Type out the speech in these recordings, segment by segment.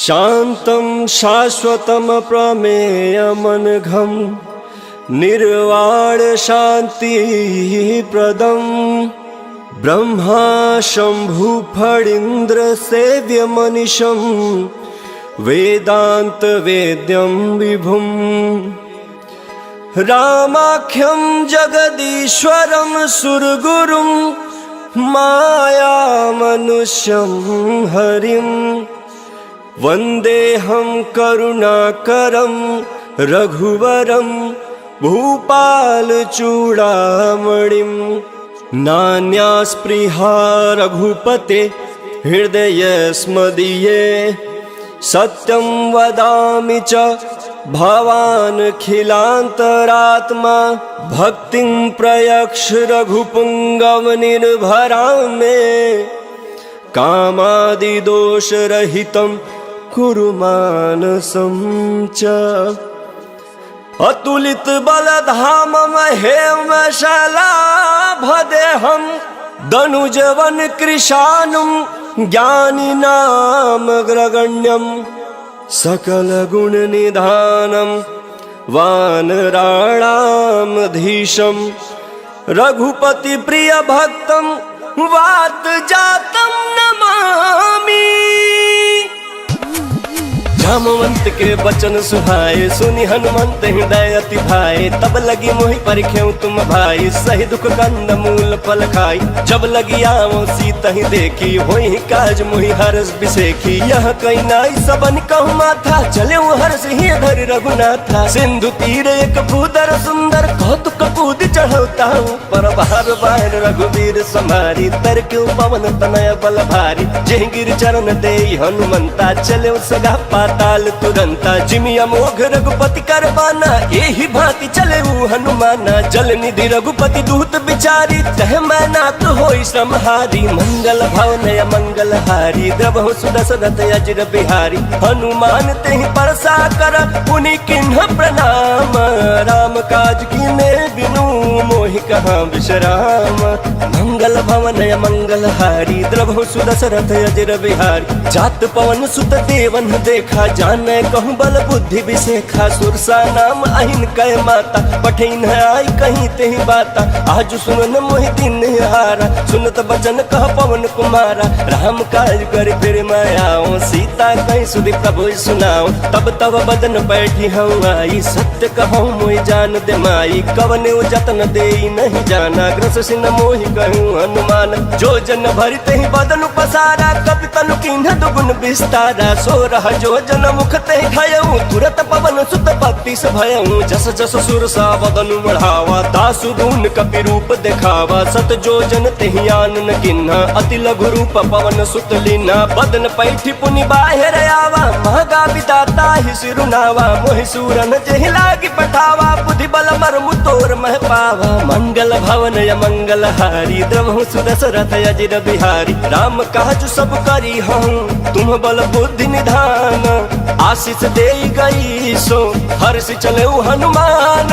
शान्तं शाश्वतं प्रमेयमनघं निर्वाणशान्तिप्रदं ब्रह्मा शम्भुफणीन्द्रसेव्यमनिशं वेदान्तवेद्यं विभुं रामाख्यं जगदीश्वरं सुरगुरुं मायामनुष्यं हरिं वन्देऽहं करुणाकरं रघुवरं भूपालचूडामणिं नान्यास्पृहा रघुपते हृदयस्मदीये सत्यं वदामि च भवानखिलान्तरात्मा भक्तिं प्रयक्ष रघुपुङ्गवनिर्भरां मे कामादिदोषरहितं कुरु मानसं च अतुलितबलधामं हेमशलाभदेहं दनुजवनकृशानुं ज्ञानिनामग्रगण्यं सकलगुणनिधानं वानराणामधीशं रघुपतिप्रियभक्तं वातजातं नमामि। जामवंत के बचन सुहाए सुनि हनुमंत हृदय अति भाए तब लगी मोहि परिख्यऊ तुम भाई सही दुख कंद मूल फल खाई जब लगी आओ सीत ही देखी होई काज मोहि हरस बिसेखी यह कई नाई सबन कहु माथा चले हर्ष ही धर रघुनाथा सिंधु तीर एक भूदर सुंदर कौतुक कूद चढ़ौता पर बार बार रघुवीर समारी तर क्यों पवन तनय बल भारी जय गिर चरण दे हनुमंता चले सगा पाताल तुरंता जिमिया मोघ रघुपति कर बाना यही भांति चले हनुमाना जल निधि रघुपति दूत बिचारी तह मैना तो होई श्रमहारी मंगल भवन मंगल हारी द्रवहु सुदशरथ अजिर बिहारी हनुमान तेहि परसा कर पुनि किन्ह प्रणाम राम काज कीने बिनु मोहि कहाँ विश्राम मंगल भवन मंगल हारी द्रवहु सुदशरथ अजिर बिहारी जात पवन सुत देवन देखा जाने कहूँ बल बुद्धि विशेखा सुरसा नाम अहिन कह माता पठिन आई कहीं तेहि बाता आज सुनन मोहि दिन हारा सुनत बचन कह पवन कुमारा राम काज कर फिर मैं आओ सीता कहीं सुधि प्रभु सुनाओ तब तब बदन बैठी हूँ आई सत्य कहूँ मोहि जान दे माई कवन जतन दे नहीं जाना ग्रस सिन मोहि कहूँ हनुमान जो जन भरि तेहि बदन पसारा कपि तनु किन्ह दुगुन विस्तारा सो रह जो जन मुख तेहि खयऊँ तुरत पवन सुत भक्ति से भयऊँ जस जस सुर सा बदन बढ़ावा दासु दून कपि रूप दिखावा सत जो जन तेहि आन न किन्हा अति लघु रूप पवन सुत लीना बदन पैठी पुनि बाहिर आवा महगा विदाता ही सिरुनावा मोहि सूरन जेहि लागी पठावा बुद्धि बल मरमु तोर मह पावा मंगल भवन मंगल हारी द्रवहु सुदशरथ अजिर बिहारी राम काज सब करी हूँ तुम बल बुद्धि निधान आशीष दे गई सो हर्ष चले हनुमान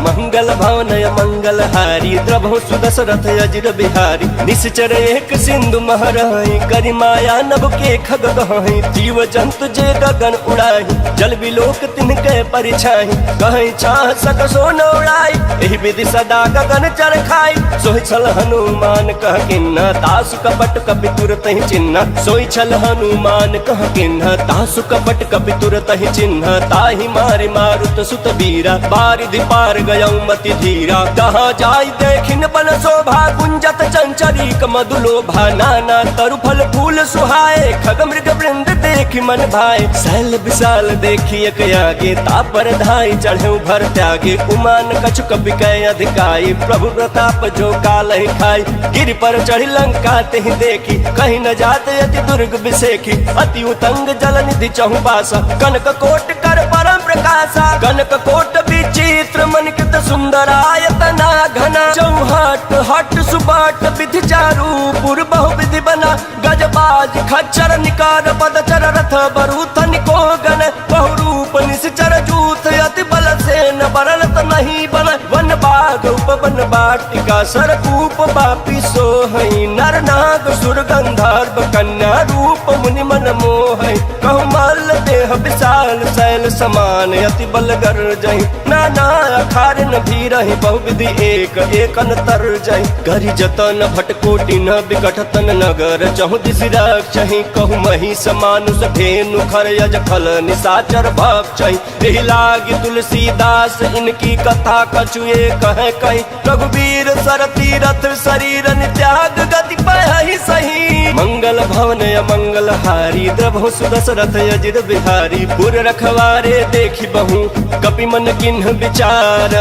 मंगल भवन मंगल हारी द्रवहु सुदशरथ अजिर बिहारी निश्चर एक सिंधु महरहि करि माया नभ के खग गहि जीव जंतु जे गगन उड़ाहि जल बिलोक तिनके परिछाहि कहि छाह सक सो न उड़ाई एहि विधि सदा गगन चर खाई सोहि छल हनुमान कह किन्ना दासु कपट कपि तुरत ही चिन्ह सोहि छल हनुमान कह किन्ना दासु कपट कपि तुरत ही चिन्ह ताहि मारि मारुत सुत बीरा बारिधि पार गयऊ मति धीरा कहाँ जाय देखिन बन शोभा गुंजत चंचरीक मधुलोभा नाना तरु फल फूल सुहाए खग मृग वृंद देखि मन भाए शैल विशाल देखी एक आगे तापर धाई चढ़े भर त्यागे उमान कछु कपि कै अधिकाई प्रभु प्रताप जो काल ही खाई गिर पर चढ़ी लंका तेहि देखी कहीं न जाते अति दुर्ग बिसेखी अति उतंग जल निधि चहु पासा कनक कोट कर परम प्रकाशा कनक कोट विचित्र मनिकृत सुंदरायतना घना चौहट हट सुबाट विधि चारु पुर बहु विधि बना गजबाज खच्चर निकार पदचर रथ बरूथ निको गण बहुरूप निश्चर जूथ अति बल से न बरलत नहीं बन वन बाग उपवन बाटिका सरकूप बापी सोहई नर नाग सुर गंधर्व कन्या रूप मुनि मन मोहई कहु मल्ल विशाल शैल समान अति बलगर जही नाना अखार न भी रही बहुविधि एक एक अंतर जही करी जतन भटकोटि न विकट तन नगर चहु दिस रक्षहि कहु मही समानुष धेनु खर यज खल निशाचर भक्षहि एहि लागी तुलसीदास इनकी कथा कछुए कहे कहीं रघुवीर सर तीरथ शरीर त्याग गति पहि सही मंगल भवन मंगल हारी द्रभु सुदशरथ अजिर बिहारी पुर रखवारे देखी बहु कपि मन किन्ह विचार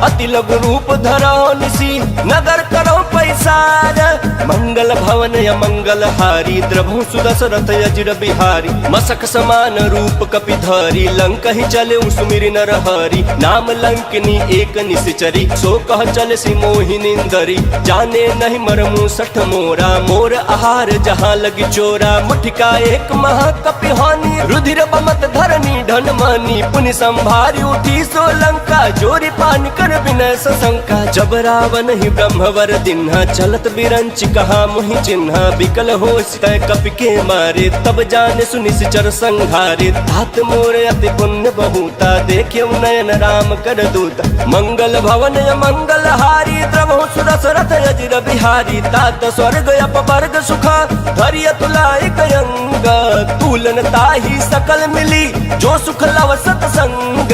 अति लघु रूप धरो निसी नगर करो पैसार मंगल भवन मंगल हारी द्रभु सुदशरथ अजिर बिहारी मसक समान रूप कपि धरी लंक ही चले सुमिर नर हरि नाम लंकनी एक निश्चरी सो कह चल सी मोहिनिंदरी जाने नहीं मरमु सठ मोरा मोर आहार जहाँ लगी चोरा मुठिका एक महाकपि हानि रुधिर बमत धरनी धन मानी पुनि संभारी उठी सो लंका जोरी पानी कर विनय सशंका जब रावण ही ब्रह्मवर दिन्हा चलत बिरंच कहा मुहि चिन्हा बिकल होश तय कपि के मारे तब जाने सुनिश्चर संघारे तात मोर अति पुण्य बहुता देखे नयन राम कर दूता मंगल भवन मंगल हारी द्रवहु सुदशरथ अजिर बिहारी तात स्वर्ग अपवर्ग सुखा धैर्य तुलाई कयंग तुलन ताही सकल मिली जो सुख लव सतसंग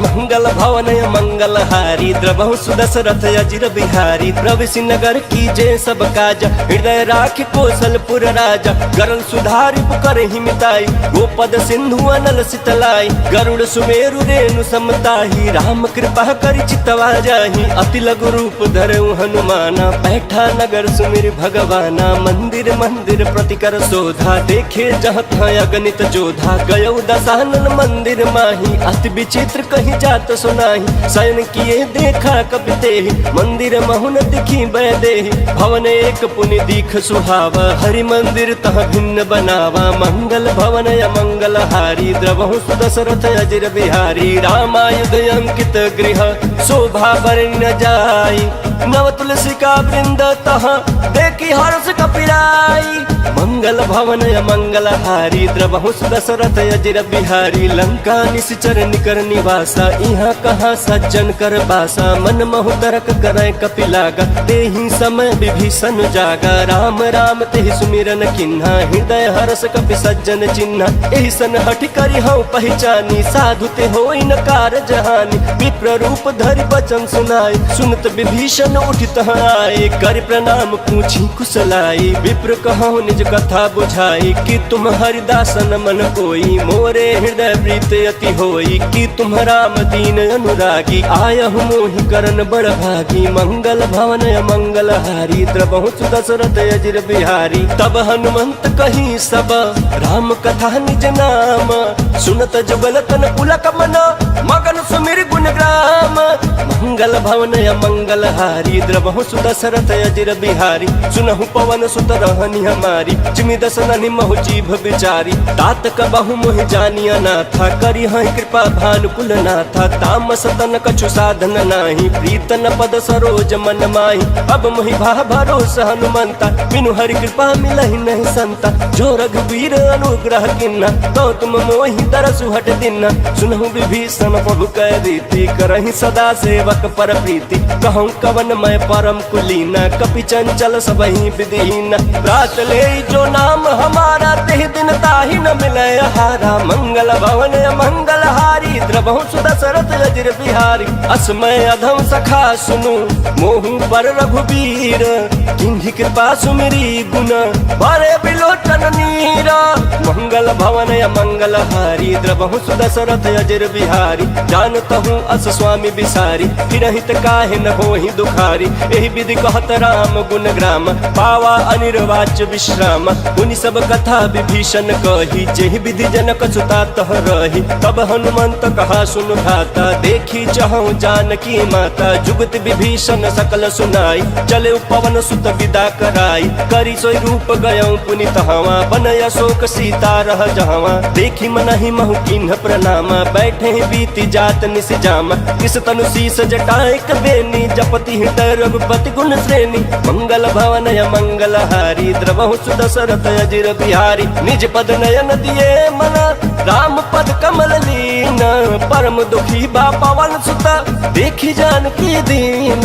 मंगल भवन मंगल हारी द्रवहु सुदशरथ अजिर बिहारी प्रविशि नगर की जय सब काज हृदय राख कौशलपुर राजा गरल सुधारि पुकर हिमिताई गोपद सिंधु अनल सितलाई गरुड़ सुमेरु रेणु समताही राम कृपा कर चितवा जाही अति लघु रूप धरऊ हनुमाना बैठा नगर सुमिर भगवाना मंदिर मंदिर प्रतिकर शोधा देखे जहाँ अगणित जोधा गयो दशानन मंदिर माही अति विचित्र कहीं जात सुनाही शयन किए देखा कपि तेहि मंदिर महुन दिखी बैदेहि भवन एक पुनि दीख सुहावा हरि मंदिर तह भिन्न बनावा मंगल भवन मंगल हारी द्रवहु सुदशरथ अजिर बिहारी रामायुध अंकित गृह शोभा बरन जाई नव तुलसी का वृंद तह देखी हर्ष कपिराई मंगल भवन मंगल हारी द्रवहु सुदशरथ अजिर बिहारी लंका निश्चर निकर निवासा यहाँ कहाँ सज्जन कर बासा मन महु तरक करे कपि लागा तेहि समय विभीषण जागा राम राम तेहि सुमिरन किन्हा हृदय हर्ष कपि सज्जन चिन्हा एहि सन हठि करि हौ पहचानी साधु ते होई न कार जहानी विप्र रूप धरि बचन सुनाई सुनत विभीषण उठित आए कर प्रणाम पूछी कुशलाई विप्र कहूँ निज कथा बुझाई कि तुम हरिदासन मन कोई मोरे हृदय प्रीत अति होई कि तुम राम दीन अनुरागी आयहु मोहि करन बड़ भागी मंगल भवन मंगल हारी द्रवहु सुदशरथ अजिर बिहारी तब हनुमंत कही सब राम कथा निज नाम सुनत जुगल तन पुलक मन मगन सुमिर गुण ग्राम मंगल भवन मंगल हारी द्रवहु सुदशरथ अजिर बिहारी सुनहु पवन सुत रहनी हमारी जिमि दसननि महु जीभ बिचारी तात कबहु मोहि जानिया नाथा करी हहि कृपा भानुकुल नाथा तामस तन कछु साधन नाही प्रीतन पद सरोज मन माही अब मोहि भा भरोसा हनुमंता बिनु हरि कृपा मिलहि नहीं संता जो रघुवीर अनुग्रह किन्ना तो तुम मोहि दरसु हट दिना सुनहु विभीषण प्रभु कह रीति करहि सदा सेवक पर प्रीति कहूँ कवन मैं परम कुलीना कपि चंचल सबहि विधिहीन रात ले जो नाम हमारा तेहि दिन ताहि न मिले हारा मंगल भवन मंगल हारी द्रवहु सुदशरथ अजिर बिहारी असमय अधम सखा सुनु मोहु पर रघुवीर किन्हि कृपा सुमिरी गुण बरे बिलोचन नीरा मंगल भवन मंगल हारी द्रवहु सुदशरथ अजिर बिहारी जानतहु अस स्वामी बिसारी हिरहित काहे न होहि दुखारी एहि विधि कहत राम गुण ग्राम पावा अनिर्वाच्य विश्राम मुनि सब कथा विभीषण कही जेहि विधि जनक सुता तह रही तब हनुमंत कहा सुन भाता देखी चहु जानकी माता जुगत विभीषण सकल सुनाई चले पवन सुत विदा कराई करी सोई रूप गयौ पुनि तहवा बनय अशोक सीता रह जहवा देखी मनहि महु किन्ह प्रणामा बैठे बीती जात निस जामा किस तनु शीस जटाएक बेनी जपति हृदय रघुपति गुण श्रेणी मंगल भवन मंगल हारी द्रवहु सुदशरथ अजिर बिहारी निज पद नयन दिए मन राम पद कम परम दुखी बा पवन सुत देखी जानकी दीन।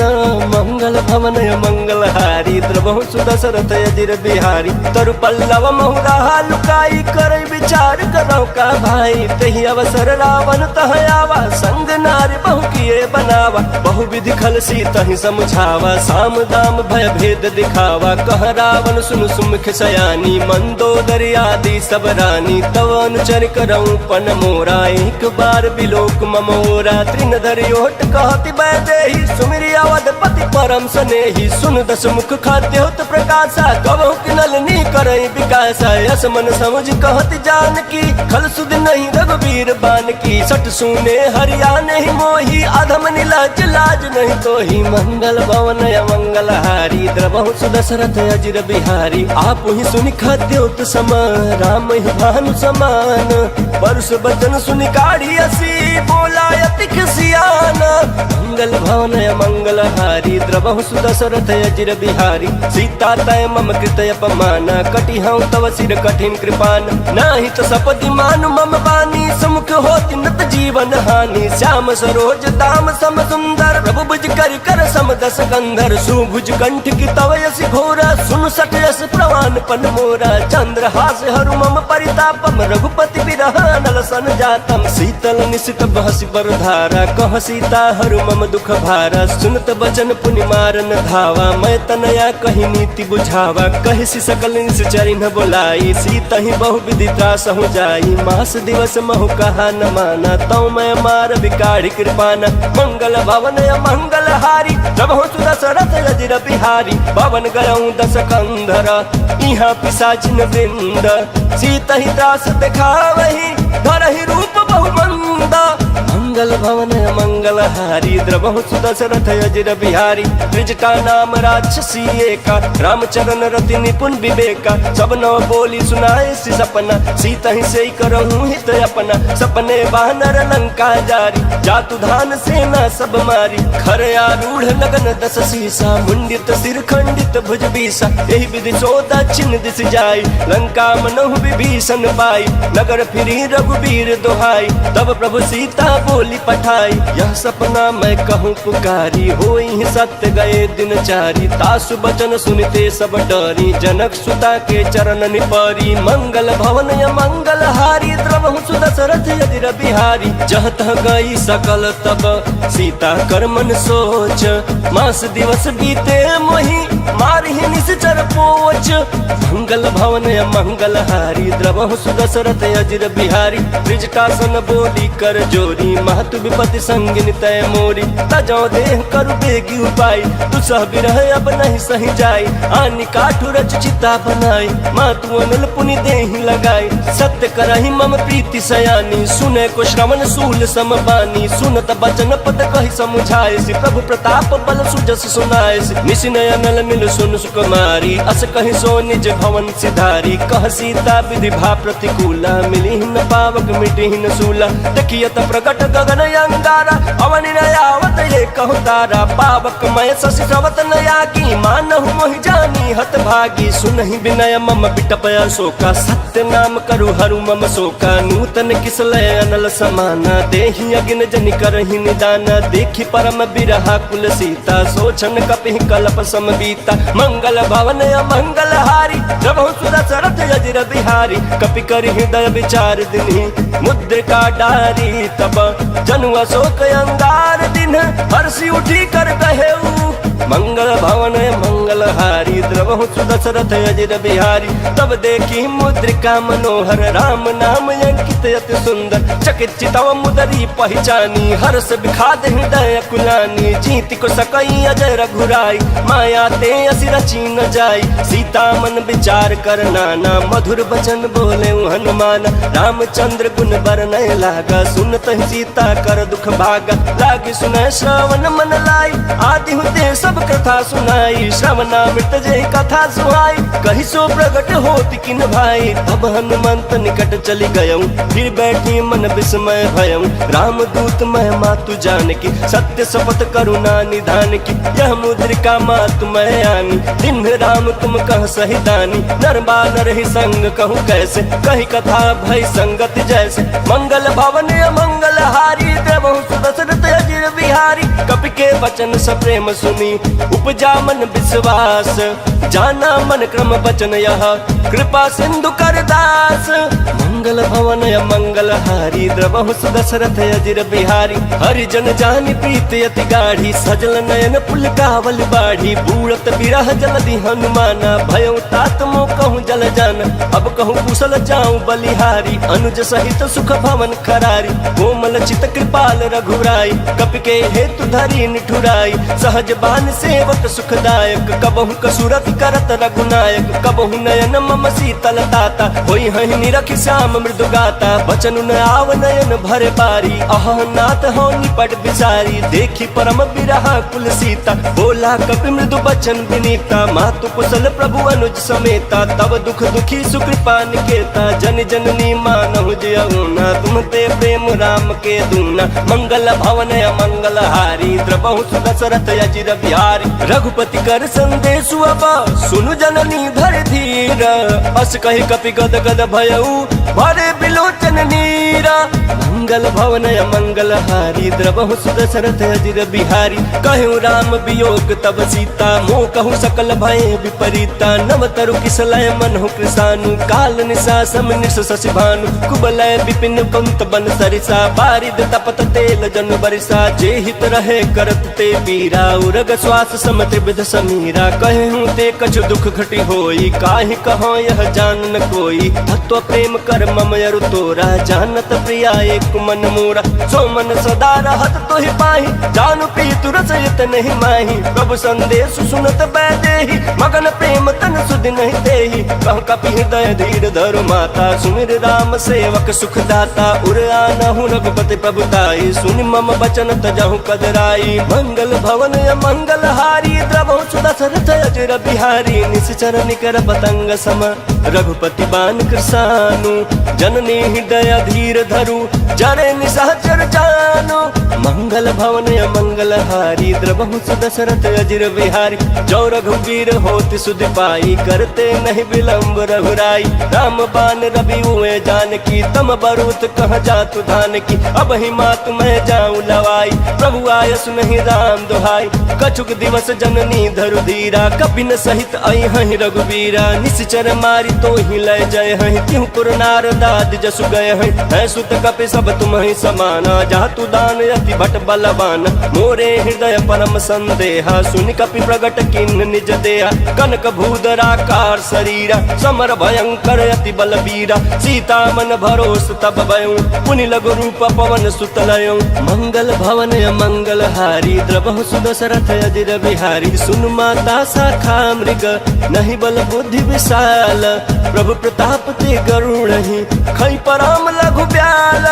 मंगल भवन मंगल हारी द्रवहु सुदशरथ अजिर बिहारी। तरु पल्लव महुरा लुकाई कर विचार करो का भाई। तही अवसर रावण तह आवा संग नारी बहु किए बनावा। बहु विधि खल सी तही समझावा साम दाम भय भेद दिखावा। कह रावण सुन सुमुख सयानी मंदोदरी आदि सब रानी। तव अनुचर करऊं पन मोरा एक बार बिलोक ममोरा। तृण धरि ओट कहति बैदेही सुमिरि अवधपति परम स्नेही। सुन दस मुख खाद्योत प्रकाशा कबहु किनलनी करई विकासा। यस मन समझ कहति जानकी खल सुध नहीं रघुबीर बानकी। सट सुने हरियाणे ही मोही अधम नीलाज लाज नहीं तो ही। मंगल भवन मंगल हारी द्रवहु सुदशरथ अजिर बिहारी। आप ही सुनि खाद्योत समान राम ही भानु समान। परुष बचन सुनि काढ़ी असी बोला अति खिसियान। मंगल भवन मंगल हारी द्रवहु सुदशरथ अजिर बिहारी। सीता तय मम कृत अपमाना कटि हूँ तव सिर कठिन कृपान। नाही तो सपदि मानु मम बानी समुख होति नत जीवन हानि। श्याम सरोज दाम सम सुंदर प्रभु भुज कर कर सम दस कंधर। सुभुज कंठ की तव यस घोरा सुन सट यस प्रवान पन मोरा। चंद्र हास हरु मम परितापम रघुपति बिरह नल सन जातम। शीतल निशित बहसि बर धारा कह सीता हरु मम दुख भारा। सुनत बचन पुनि मारन धावा मैं तनया कही नीति बुझावा। कहि सि सकल निश्चरि न बोलाई सीता ही बहु विधि त्रास हो जाई। मास दिवस महु कहा न माना तौ मैं मार बिकाढ़ी कृपाना। मंगल भवन मंगल हारी प्रभु सुदशरथ अजिर बिहारी। भवन गयऊं दस कंधर इहाँ पिशाचिन वृंद। सीता ही त्रास दिखावही धरहि रूप बहु मंदा। मंगल भवन मंगल हारी द्रवहु सुदशरथ अजिर बिहारी। त्रिजटा नाम राक्षसी एका रामचरण रति निपुण विवेका। सब नव बोली सुनाए सि सपना सीता ही से करहूं हित अपना। सपने वानर लंका जारी जातु धान सेना सब मारी। खर आरूढ़ लगन दस सीसा मुंडित सिर खंडित भुज बीसा। यही विधि चौदह छिन्न दिस जाई लंका मनहु विभीषण पाई। नगर फिरी रघुबीर दोहाई तब प्रभु सीता बोली पठाई। यह सपना मैं कहूँ पुकारी होई सत्य गए दिन चारी। तासु बचन सुनते सब डरी जनक सुता के चरण निपरी। मंगल भवन मंगल हारी द्रवहु सुदशरथ अजिर बिहारी। जह तह गई सकल तब सीता कर मन सोच। मास दिवस बीते मोहि मारहि निश्चर पोच। मंगल भवन मंगल हारी द्रवहु सुदशरथ अजिर बिहारी। त्रिजटासन बोली कर जोरी महतु विपति संगिन तय मोरी। तजौ देह करु बेगी उपाय दुसह बिरह अब नहीं सही जाई। आनि काठु रच चिता बनाई मातु अनल पुनि देहि लगाई। सत्य करहि मम प्रीति सयानी सुने को श्रवण सूल समबानी। सुनत बचन पद कहि समुझाए प्रभु प्रताप बल सुजस सुनाए। निशिनय अनल मिल सुन सुकुमारी अस कहि सो निज भवन सिधारी। कह सीता विधि भा प्रतिकूला मिली न पावक मिटी न सूला। देखियत प्रकट गगन अंगारा अवनि नयावत ये कहु तारा। पावक मय शशि श्रवत नयागी मानहु मोहि जानी हत भागी। सुनहि विनय मम बिटप अशोका सत्य नाम करु हरु मम शोका। नूतन किसलय अनल समाना देहि अगिन जनि करहि निदाना। देखि परम बिरहा कुल सीता सोचन कपि कल्प समबीता। मंगल भवन मंगल हारी प्रभु सुदशरथ अजिर बिहारी। कपि करि हृदय विचार दिन्हि मुद्रिका डारी। तब जनु अशोक अंगार दिन हर्षि उठी कर कहेऊ। मंगल भवन मंगल हारी द्रवहु सुदशरथ अजिर बिहारी। तब देखी मुद्रिका मनोहर राम नाम अंकित अति सुंदर। चकित चितव मुदरी पहचानी हर्ष विखाद हृदय कुलानी। जीति को सकई अजय रघुराई माया ते असि रची न जाई। सीता मन विचार कर नाना मधुर बचन बोले हनुमान। रामचंद्र गुण बरनय लागा सुनत सीता कर दुख भागा। लागी सुनय श्रवण मन लाई आदि हुते सब कथा सुनाई। श्रवणामृत जय कथा सुहाई कहि सो प्रगट होति किन भाई। तब हनुमंत निकट चली गयऊं फिर बैठी मन विस्मय भयऊं। राम दूत मैं मातु जानकी सत्य शपथ करुणा निधान की। यह मुद्रिका मातु मैं आनी दिन राम तुम कह सही दानी। नर बानर ही संग कहूँ कैसे कही कथा भई संगति जैसे। मंगल भवन मंगल हारी के वचन सप्रेम सुनी उपजा मन विश्वास, जाना मन क्रम वचन यह कृपा सिंधु कर दास। मंगल भवन मंगल हारी द्रवहु दशरथ अजिर बिहारी, हरिजन जानी प्रीत अति गाढ़ी सजल नयन पुलकावल बाढ़ी। बूढ़त बिरह जलधि हनुमाना भयउ तात मो कहूँ जल जान, अब कहूँ कुशल जाऊँ बलिहारी। अनुज सहित सुख भवन खरारी, कोमल चित कृपाल रघुराई। कपि के हेतु धरी निठुराई, सहज बान सेवक सुखदायक। कबहु कसुरत करत रघुनायक, कबहु नयन मम शीतल ताता। होई हहि निरखि श्याम मृदु गाता, बचन न आव नयन भर बारी। अह नाथ हो निपट बिसारी, देखी परम बिरहा कुल सीता। बोला कपि मृदु बचन विनीता, मातु कुशल प्रभु अनुज समेता। तब दुख दुखी सुकृपा निकेता, जन जननी मानहु जियउना। तुम ते प्रेम राम के दूना, मंगल भवन मंगल हारी द्रवहु दशरथ अजिर बिहारी। रघुपति कर संदेशु अब सुनु जननी धर धीर, अस कहि कपि गद गद भयउ भरे बिलोचन नीरा। मंगल भवन मंगल हारी द्रवहु दशरथ अजिर बिहारी। कहु राम वियोग तब सीता, मोह कहु सकल भय विपरीता। नव तरु किसलय मनहु कृसानु, काल निशा सम निश शशि भानु। कुबलय विपिन कुंत बन सरिसा, बारिद तपत तेल जन बरिसा। जे हित रहे करत ते पीरा, उरग श्वास सम त्रिविध समीरा। कहूँ ते कछु दुख घटी होई, काहि कहो यह जान न कोई। तत्व प्रेम कर मम अरु तोरा, जानत प्रिया एक मन मोरा। सो मन सदा रहत तोहि पाहि, जानु प्रीतु रसयत नहीं माही। प्रभु संदेश सुनत बैदेहि, मगन प्रेम तन सुध नहीं देहि। कह कपि हृदय धीर धरु माता, सुमिर राम सेवक सुख दाता। उर आनहु रघुपति प्रभुताई, सुनि मम बचन तजहु कदराई। मंगल भवन मंगल हारी द्रवहु दशरथ अजिर बिहारी। निश्चर निकर पतंग सम रघुपति बान कृसानु, जननी हृदय धीर धरु जरे निशाचर जानो। मंगल भवन मंगल हारी द्रवहु दशरथ अजिर बिहारी। जो रघुवीर होति सुधि पाई, करते नहीं विलंब रघुराई। राम बान रवि हुए जानकी, तम बरूत कह जातु धान की। अब ही मात मैं जाऊं लवाई, प्रभु आयस नहीं राम दोहाई। कछुक दिवस जननी धरु धीरा, कपि न सहित आई हहि रघुवीरा। निश्चर मारी तो ही लय जय हहि, त्यों पुर नारदाद जसु गए हहि। है सुत कपि सब तुम ही समाना, जातु दान अति भट बलवान। मोरे हृदय परम संदेहा, सुनि कपि प्रगट किन्न निज देहा। कनक भूधराकार शरीरा, समर भयंकर अति बलबीरा। सीता मन भरोस तब भयउ, पुनि लघु रूप पवन सुत लयउ। मंगल भवन मंगल हारी द्रवहु दशरथ अजिर बिहारी। सुनु माता शाखा मृग, नहीं बल बुद्धि विशाल। प्रभु प्रताप ते गरुड़हि, खै परम लघु ब्याल।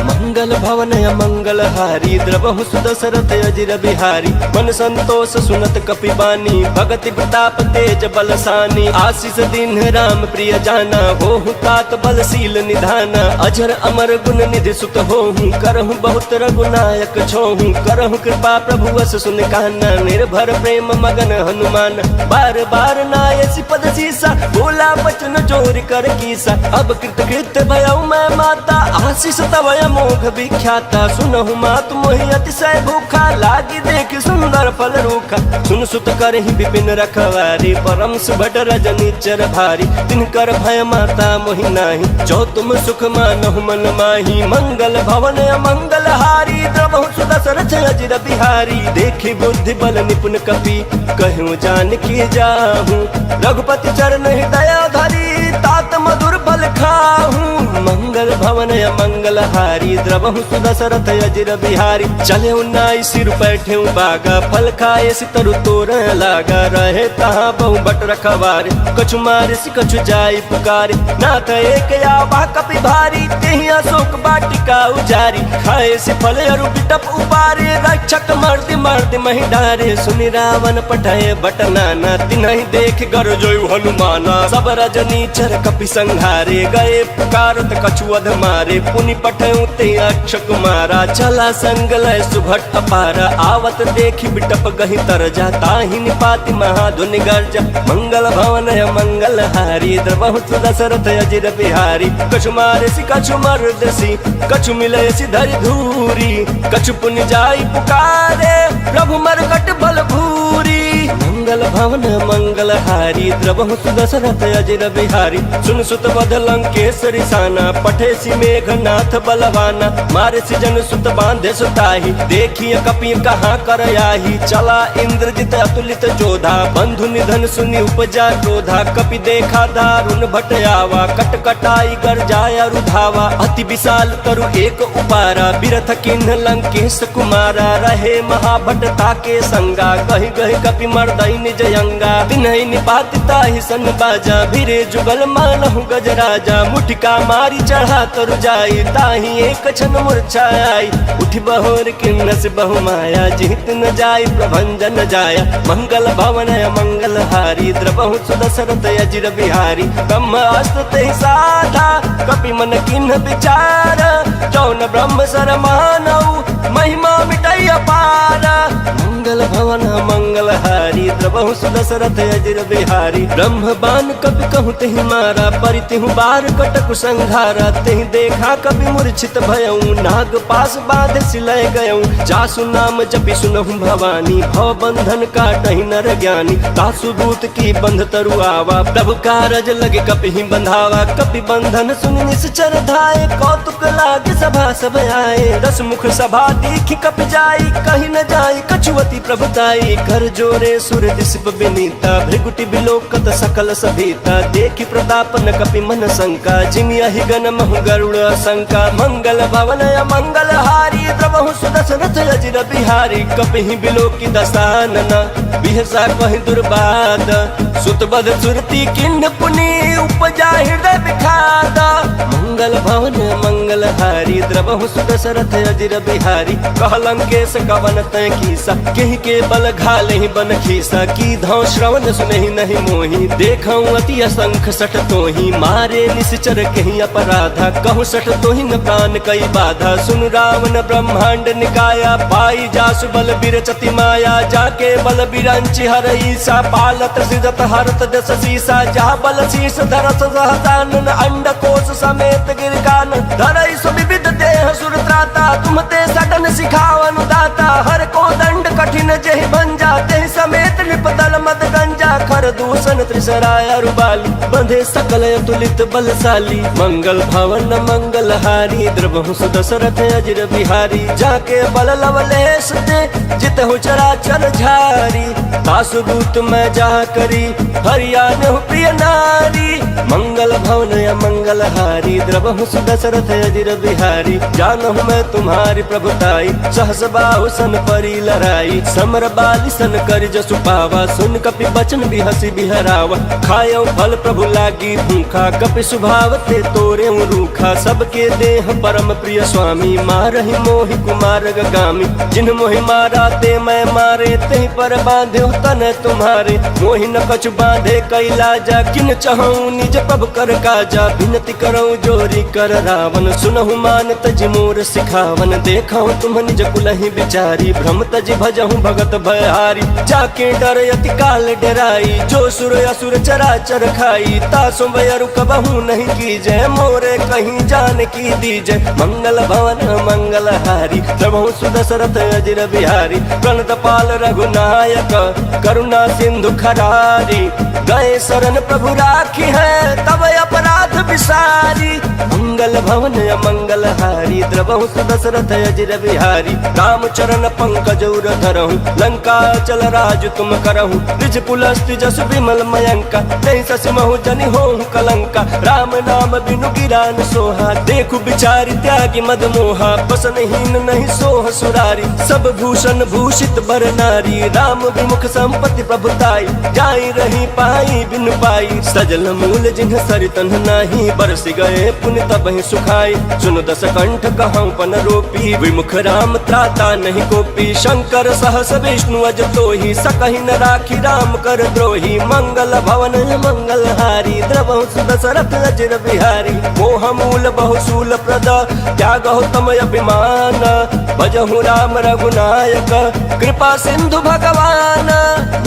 मंगल भवन मंगल हारी द्रवहु दशरथ अजिर बिहारी। मन संतोष सुनत कपि बानी, भगति प्रताप तेज बलसानी। आशीष दीन राम प्रिय जाना, होहु तात बलशील निधाना। अजर अमर गुण निधि सुत होहु, करहु बहुत रघुनायक छोहु। करहु कृपा प्रभु अस सुन काना, निर्भर प्रेम मगन हनुमान। बार बार नायसि पद सीसा, बोला बचन चोरी कर कीसा। अब कृत कृत भयउ मैं माता, आशीष तव अमोघ विख्याता। सुनहु मात मोहि अतिशय भूखा, लागी देख सुंदर फल रूखा। सुन सुत करहि विपिन रखवारी, परम सुभट रजनीचर भारी। तिनकर भय माता मोहि नाही, जो तुम सुख मानहु मन माही। मंगल भवन मंगल हारी द्रवहु दशरथ अजिर बिहारी। देखी बुद्धि बल निपुण कपि, कहूँ जान की जाहू। रघुपति चरण हृदय धरी, तात मधुर फल खाहू। मंगल भवन मंगल हारी द्रवहु दशरथ अजिर बिहारी। चले उन्नाई सिर बैठे बागा, फल खाए सितरु तोर लागा। रहे तहाँ बहु बट रखवारे, कछु मारे सि कछु जाई पुकारे। नाथ एक आवा कपि भारी, तेहि अशोक वाटिका उजारी। खाए से फल अरु बिटप उबारे, रक्षक मर्द मर्द महि डारे। सुनि रावण पठाए बट नाना, तिन्हि देख गरजोयु हनुमाना। सब रजनीचर कपि संहारे, गए पुकार ताकत कछुअध मारे पुनि पठऊ ते अक्ष कुमारा चला संगलय सुभट अपारा आवत देखी बिटप गही तरजा ताहि निपाति महाधुनि गर्जा मंगल भवन मंगल हारी द्रवहु दशरथ अजिर बिहारी कछु मारे सी कछु मर्दसी कछु मिले सी धरि धूरी कछु पुनि जाई पुकारे प्रभु मरकट बल भूरी मंगल भवन मंगल हारी द्रवहु दशरथ अजिर बिहारी सुन सुत बध लंकेश्वरी साना पठे सी मेघनाथ बलवाना मारे सी जन सुत बांधे सुताही देखिए कपि कहाँ कर आही चला इंद्रजित अतुलित जोधा बंधु निधन सुनि उपजा क्रोधा कपि देखा दारुण भट आवा कट कटाई कर जाया रुधावा अति विशाल तरु एक उपारा बिरथ किन्ह लंकेश कुमारा रहे महाभट ताके संगा गहि गहि कपि मर्दई निज अंगा तिन्हि निपाति ताहि सन बाजा भिरे जुगल मानहु गजराजा मुठिका मारी चढ़ा तरु जाई ताहि एक क्षण मूर्छाई उठि बहोर किन्न से बहु माया जीत न जाई प्रभंजन जाया मंगल भवन मंगल हारी द्रवहु दशरथ अजिर बिहारी ब्रह्मास्त्र ते साधा कपि मन किन्ह विचार जौन ब्रह्म सर मानऊ महिमा मिटई अपार मंगल भवन मंगल हारी द्रवहु दशरथ अजिर बिहारी ब्रह्म बान कपि कहु तेहि मारा परितिहु बार कटक संघारा तेहि देखा कपि मूर्छित भयऊ नाग पास बांध सिलय गयऊ जासु नाम जपि सुनहु भवानी भव बंधन काटहि नर ज्ञानी तासु दूत की बंध तरु आवा प्रभु कारज लगे कपि ही बंधावा कपि बंधन सुनि निश्चर धाये कौतुक लागे सभा सब आए दस मुख सभा देखी कपि जाई कहीं न जाई कछुवती प्रभुताई कर जोरे सुर दिसप विनीता भृगुटि बिलोकत सकल सभीता देखी प्रताप न कपि मन शंका जिमि अहि गण महु गरुड़ शंका मंगल भवन मंगल हारी द्रवहु दशरथ अजिर बिहारी कपि ही बिलोकी दसानना बिहसा कहि दुर्बाद सुत बध सुरती किन्ह पुनि उपजा हृदय विखाद मंगल भवन मंगल हारी द्रवहु दशरथ अजिर बिहारी कहलंकेश कवन तय कीसा केहि के बल घाले बन खीसा की धौ श्रवण सुनहि नहीं मोही देखऊं अति असंख सठ तोही मारे निश्चर कहीं अपराधा कहूँ सठ तोही न प्राण कई बाधा सुन रावण ब्रह्मांड निकाया पाई जासु बल बिरचति माया जाके बल बिरंचि हर ईसा पालत सिजत हरत दस सीसा जा बल शीस धरस सहसानन अंड कोश समेत गिरकान धरई सुविविध देह सुर त्राता तुम ते सडन सिखावन दाता हर को दंड कठिन जेहि भंजा तेहि समेत निपदल मद गंजा खर दूषण त्रिसराय अरुबाली बंधे सकल अतुलित बलशाली मंगल भवन मंगल हारी द्रवहु दशरथ अजिर बिहारी जाके बल लवलेश ते जितहु चराचर झारी तासु दूत मैं जा करी हरियाण प्रिय नारी मंगल भवन मंगल हारी द्रवहु दशरथ अजिर बिहारी जानहु मैं तुम्हारी प्रभुताई सहस बाहु सन परी लड़ाई समर बाली सन कर जसु पावा सुन कपि बचन बिहसी बिहरावा खायो फल प्रभु लागी भूखा कपि स्वभाव ते तोरे रूखा सबके देह परम प्रिय स्वामी मारहि मोहि कुमार गामी जिन मोहि मारा ते मैं मारे ते पर बांधे तन तुम्हारे मोहि न कछु बांधे कैलाजा किन चहऊं निज प्रभु कर काजा विनती करऊं जोरी कर रावण सुनहु मान तज मोर सिखावन देखऊं तुम निज कुलहि बिचारी भ्रम तज भजहु भगत भयहारी जाके डर अति काल डराई जो सुर असुर चराचर खाई तासु बयरु कबहू नहीं की जय मोरे कहीं जान की दीजय मंगल भवन मंगल हारी द्रवहु दशरथ अजिर बिहारी प्रणत पाल रघुनायक करुणा सिंधु खरारी गए शरण प्रभु राखी है तब अपराध विसारी मंगल भवन मंगल हारी द्रवहु दशरथ अजिर बिहारी राम चरण पंकज उर धरहु लंका चल राज तुम करहु निज पुलस्ति जसु विमल मयंका नहीं ससमहु जनि होहु कलंका राम नाम बिनु गिरान सोहा देखु बिचारी त्यागी मद मोहा बसनहीन नहीं सोह सुरारी सब भूषण भूषित बर नारी राम विमुख संपत्ति प्रभुताई जाई रही पाई बिनु पाई सजल मूल जिन्ह सरितन नाही बरस गए पुण्य तबहि सुखाई सुन दस कंठ कहूँ पन रोपी विमुख राम त्राता नहीं कोपी शंकर सहस विष्णु अज तो ही सकहि न राखी राम कर द्रोही मंगल भवन मंगल हारी द्रवहुस दशरथ अजिर बिहारी मोह मूल बहुशूल प्रद त्यागहु तम अभिमान भजहु राम रघुनायक कृपा सिंधु भगवान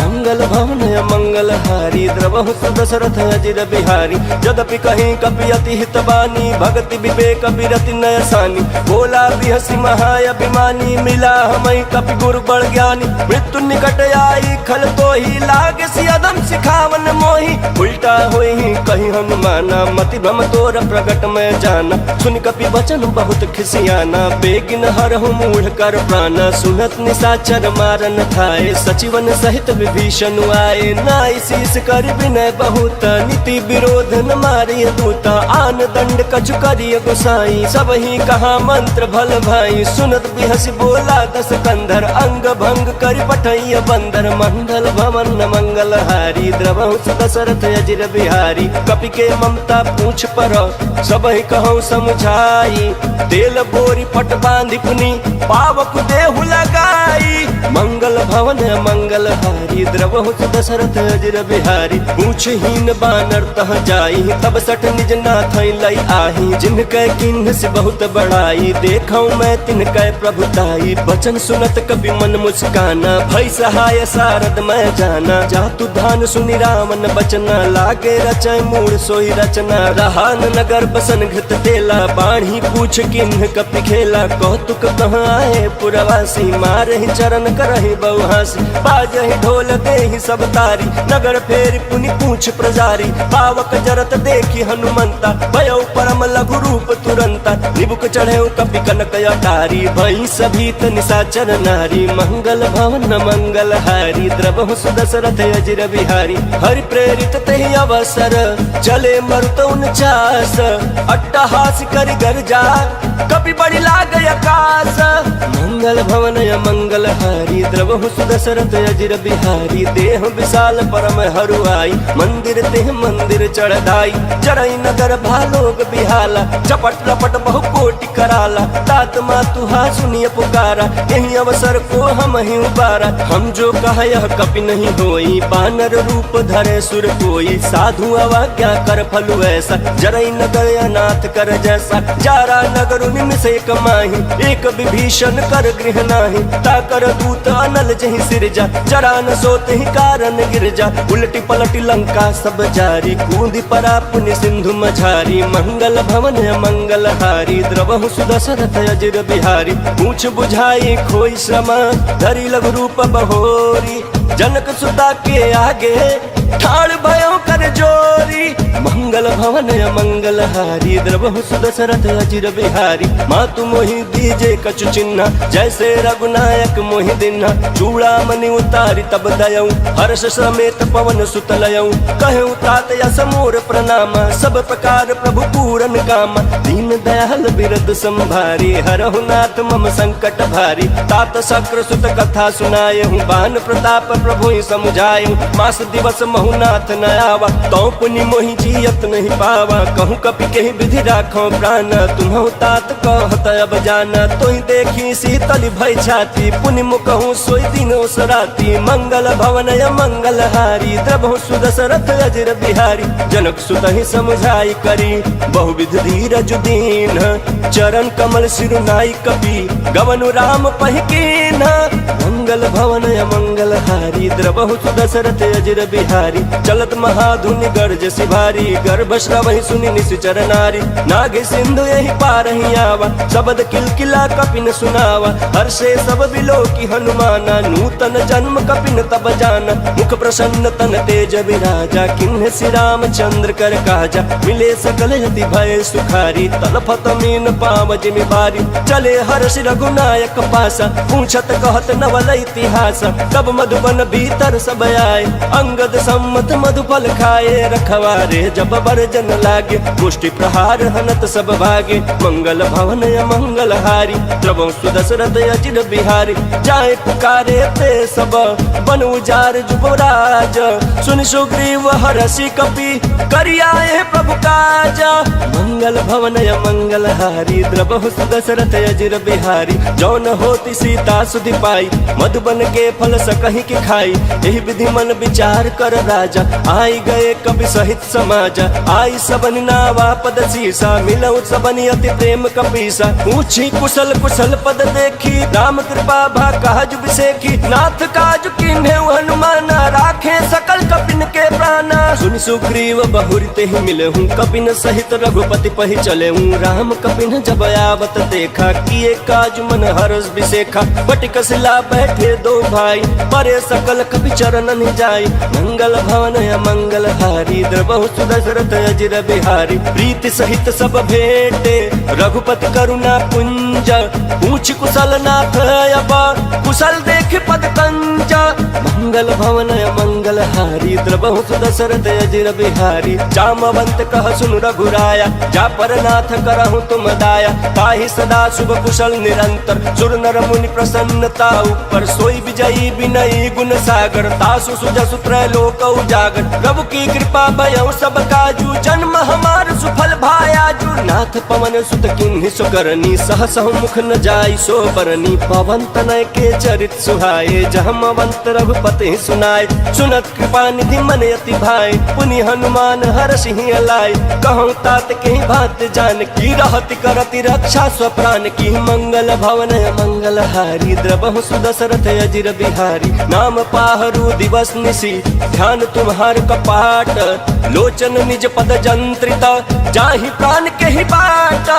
मंगल भवन मंगल हारी द्रवहुस दशरथ अजिर बिहारी यद्यपि कहीं कपि अति हितबानी भक्ति विवेक विरति नयसानी बोला बिहसी महाअभिमानी मिला हमें कपि गुरु बड़ ज्ञानी मृत्यु निकट आई खल तो ही लागे सियदम सिखावन मोही उल्टा हुई ही कहीं हनुमाना मति भ्रम तोर प्रगट में जाना सुन कपि वचन बहुत खिसियाना बेगिन हरहु मूढ़ कर प्राण सुनत निशाचर मारन थाए सचिवन सहित विभीषण आए नाई शीस कर विनय बहुत नीति विरोध न मारिय दूता आन दंड कछु करिय गोसाई सब ही कहा मंत्र भल भाई सुनत बिहसी बोला दस कंधर अंग भंग कर पठैय बंदर मंगल भवन मंगल हारी द्रवहुस दशरथ अजिर बिहारी कपि के ममता पूछ पर सब ही कहूँ समझाई तेल बोरी पट बांधि पुनी पावक देहु लगाई मंगल भवन मंगल हारी द्रवहुस दशरथ अजिर बिहारी पूछहीन बानर तह जाई तब सठ निज नाथ लई आही जिनके किन्ह से बहुत बड़ाई देखौ मैं तिनके प्रभुताई बचन सुनत कभी मन मुस्काना भई सहाय सारद मैं जाना जातु धान सुनि रामन बचना लागे रचय मूल सोई रचना रहान नगर बसन घृत तेला बाढ़ी पूछ किन्ह कपि खेला कौतुक कहाँ आए पुरवासी मारहि चरण करहि बहुहासी बाजहि ढोल देहि सब तारी नगर फेर पुनि पूछ प्रजारी पावक जरत देखी हनुमंता भयो परम लघु रूप तुरंता निबुक चढ़े कपि कनक अटारी भई सभीत निशाचर नारी मंगल भवन मंगल हारी द्रवहुस दशरथ अजिर बिहारी हरि प्रेरित तेहि अवसर चले मरुत 49 अट्टहास करि गर्जा कपि बड़ी लाग आकाश मंगल भवन मंगल हारी द्रवहुस दशरथ अजिर बिहारी देह विशाल परम हरुआई मंदिर तेह मंदिर चढ़ाई चढ़ई नगर भालोग बिहाला चपट लपट बहु कोटि कराला तात मातुहा सुनिय पुकारा यही अवसर को हम ही उबारा हम जो कहा यह कपि नहीं होई बानर रूप धरे सुर कोई साधु अवाज्ञा कर फलु ऐसा जरई नगर अनाथ कर जैसा जारा नगर निमिषे कमाही एक विभीषण कर गृह नाही ताकर दूत अनल जहि सिरजा जरा न सोते ही कारण गिरजा उलटी पलटी लंका सब जारी कूदी परा पुनि सिंधु मझारी मंगल भवन मंगल हारी द्रवहुस दशरथ अजिर बिहारी पूछ बुझाई खोई श्रम धरी लघु रूप बहोरी जनक सुता के आगे ठाड़ भयो कर जोरी मंगल भवन मंगल हारी द्रवहुस दशरथ अजिर बिहारी मातु मोहि दीजे कछु चिन्ह जैसे रघुनायक मोहि दिन्हा चूड़ा मणि उतारी तब दयऊ हर्ष समेत पवन सुत लयऊ कहूँ तात यस मोर प्रणाम सब प्रकार प्रभु पूरन काम दीन दयाल बिरद संभारी हरहु नाथ मम संकट भारी तात शक्र सुत कथा सुनाए हूँ बान प्रताप प्रभु समुझाए मास दिवस महुनाथ न आवा तो पुनि मोहि जियत नहीं पावा कहूँ कपि के विधि राखो प्राण तुम्हु तात कहत अब जाना तो ही देखी शीतल भय छाती पुनि मुकहु सोई दिनो सराती मंगल भवन मंगल हारी द्रवहुस दशरथ अजिर बिहारी जनक सुत ही समझाई करी बहुविध धीरज दीन चरण कमल सिरुनाई कपि गवनु राम पहिकीन मंगल भवन मंगल हारी द्रवहुस दशरथ अजिर बिहारी चलत महाधुनि गर्ज सिभारी गर्भ श्रवहि सुनि निश्चर नारी नागे सिंधु यही पार ही आवा शब्द किलकिला कपिन सुनावा हर्षे सब बिलोकी हनुमाना नूतन जन्म कपिन तब जाना मुख प्रसन्न तन तेज विराजा किन्ह श्री रामचंद्र कर काजा मिले सकल यति भय सुखारी तलफत मीन पाव जिमि बारी चले हर्ष रघुनायक पासा पूछत कहत नवल इतिहास तब मधुबन भीतर सब आए अंगद सम्मत मधुफल खाए रखवारे जब बरजन लागे मुष्टि प्रहार हनत सब भागे मंगल भवन मंगल हारी द्रवं सुदशरथ अजिर बिहारी जाए पुकारे ते सब बन उजार जुबराज सुन सुग्रीव हरषि कपि करियाए प्रभु काज मंगल भवन मंगल हारी द्रवहु सुदशरथ अजिर बिहारी जौन होती सीता सुधि पाई मधुबन के फल सकहि के खाई यही विधि मन विचार कर राजा आई गए कवि सहित समाज आई सबन नावा पद सीसा मिलऊ सबन अति प्रेम कपीसा पूछी कुशल कुशल पद देखी राम कृपा भा काज बिसेखी नाथ काज किन्हे हनुमान राखे सकल कपिन के प्राण सुन सुग्रीव बहुरते ही मिले हूँ कपिन सहित रघुपति पहि चले हूँ राम कपिन जब आवत देखा किए काज मन हर्ष बिसेखा बटिक शिला बैठे दो भाई परे सकल कपि चरण जाय मंगल भवन मंगल हारी द्रवहु सुदशरथ अजिर बिहारी प्रीति सहित सब भेंटे रघुपति करुणा पुंज पूछ कुशल नाथ अब कुशल देख पद कंज मंगल भवन मंगल हारी द्रवहु सुदशरथ अजिर बिहारी जामवंत कह सुन रघुराया जा पर नाथ करहु तुम दाया ताहि सदा शुभ कुशल निरंतर सुर नर मुनि प्रसन्नता ऊपर सोई विजयी विनयी गुण सागर तासु सुजसु त्रैलोक उजागर प्रभु की कृपा भयउ सब काजू जन्म हमार सुफल भायाजू नाथ पवन सुत किन्हि सुकरनी सहस मुख न जाई सो बरनी पवन तनय के चरित सुहाए जहमवंत रघुपति सुनाय सुनत कृपा निधि मन अति भाई पुनि हनुमान हर्षि अलाय कहूँ तात के बात जान की रहति करति रक्षा स्वप्राण की मंगल भवन मंगल हारी द्रवहु सुदशरथ अजिर बिहारी नाम पाहरू दिवस निशी ध्यान तुम्हार कपाट लोचन निज पद जंत्रित जाहि प्राण के ही बाट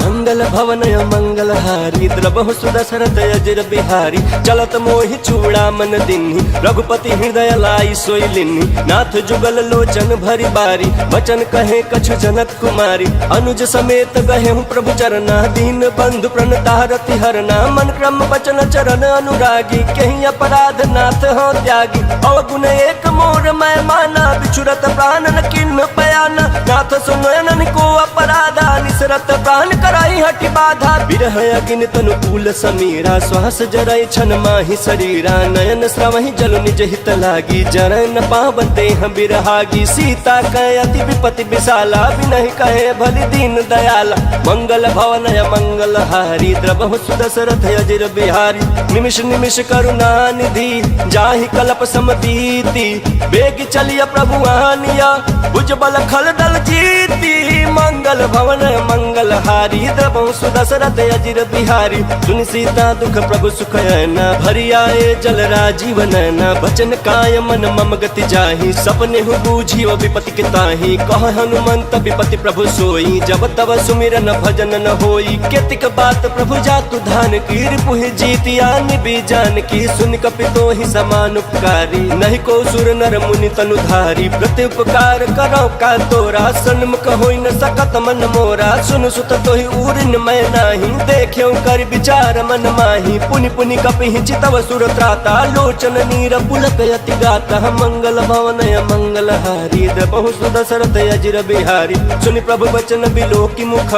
मंगल भवन मंगल हारी द्रवहु सुदशरथ अजिर बिहारी चलत मोहि चूड़ा मन दिन्हि रघुपति हृदय लाई सोई लिन्हि नाथ जुगल लोचन भरी बारी वचन कहे कछु जनक कुमारी अनुज समेत गहे प्रभु चरना दीन बंधु प्रणतारति हरना मन क्रम वचन चरण अनुरागी कहीं अपराध नाथ हो त्यागी अवगुण एक मोर मैं माना बिछुरत प्राण न किन्ह पयाना नाथ सुनयन को अपराधा निसरत प्राण कराई हटि बाधा बिरह अगिन तनुकूल समीरा श्वास जरय छन माहि शरीरा नयन श्रवहि जल निज हित लागी जरय न पावन देह बिरहागी सीता कहे अति विपति विशाला बिनहि कहे भलि दीन दयाला मंगल भवन मंगल हारी द्रवहु सुदशरथ अजिर बिहारी निमिष निमिष करुणा निधि जाहि कल्प समतीति बेग चलिया प्रभु आनिया भुजबल खल दल जीती मंगल भवन मंगल हारी द्रवहु सुदशरथ अजिर बिहारी सुनि सीता दुख प्रभु सुख न भरी आए जल राजीव नैना बचन काय मन मम गति जाहि सपने हु बूझी विपति के ताहि कह हनुमंत विपति प्रभु सोई जब तब सुमिरन भजन न होई केतिक बात प्रभु जातु धान की रिपुहि जीतिया निबि जान की सुन कपि तोहि समान उपकारी नहीं को सुर नर मुनि तनुधारी प्रति उपकार करो का तोरा सन्मुख होई न सकत मन मोरा सुन सुत तोहि उरिन मैं नाही देखियो कर विचार मन माही पुनि पुनि कपि चितव सुर त्राता लोचन नीर पुलक यति गाता मंगल भवन मंगल हारी द्रवहु सुदशरथ अजिर बिहारी सुनि प्रभु वचन बिलोकी मुख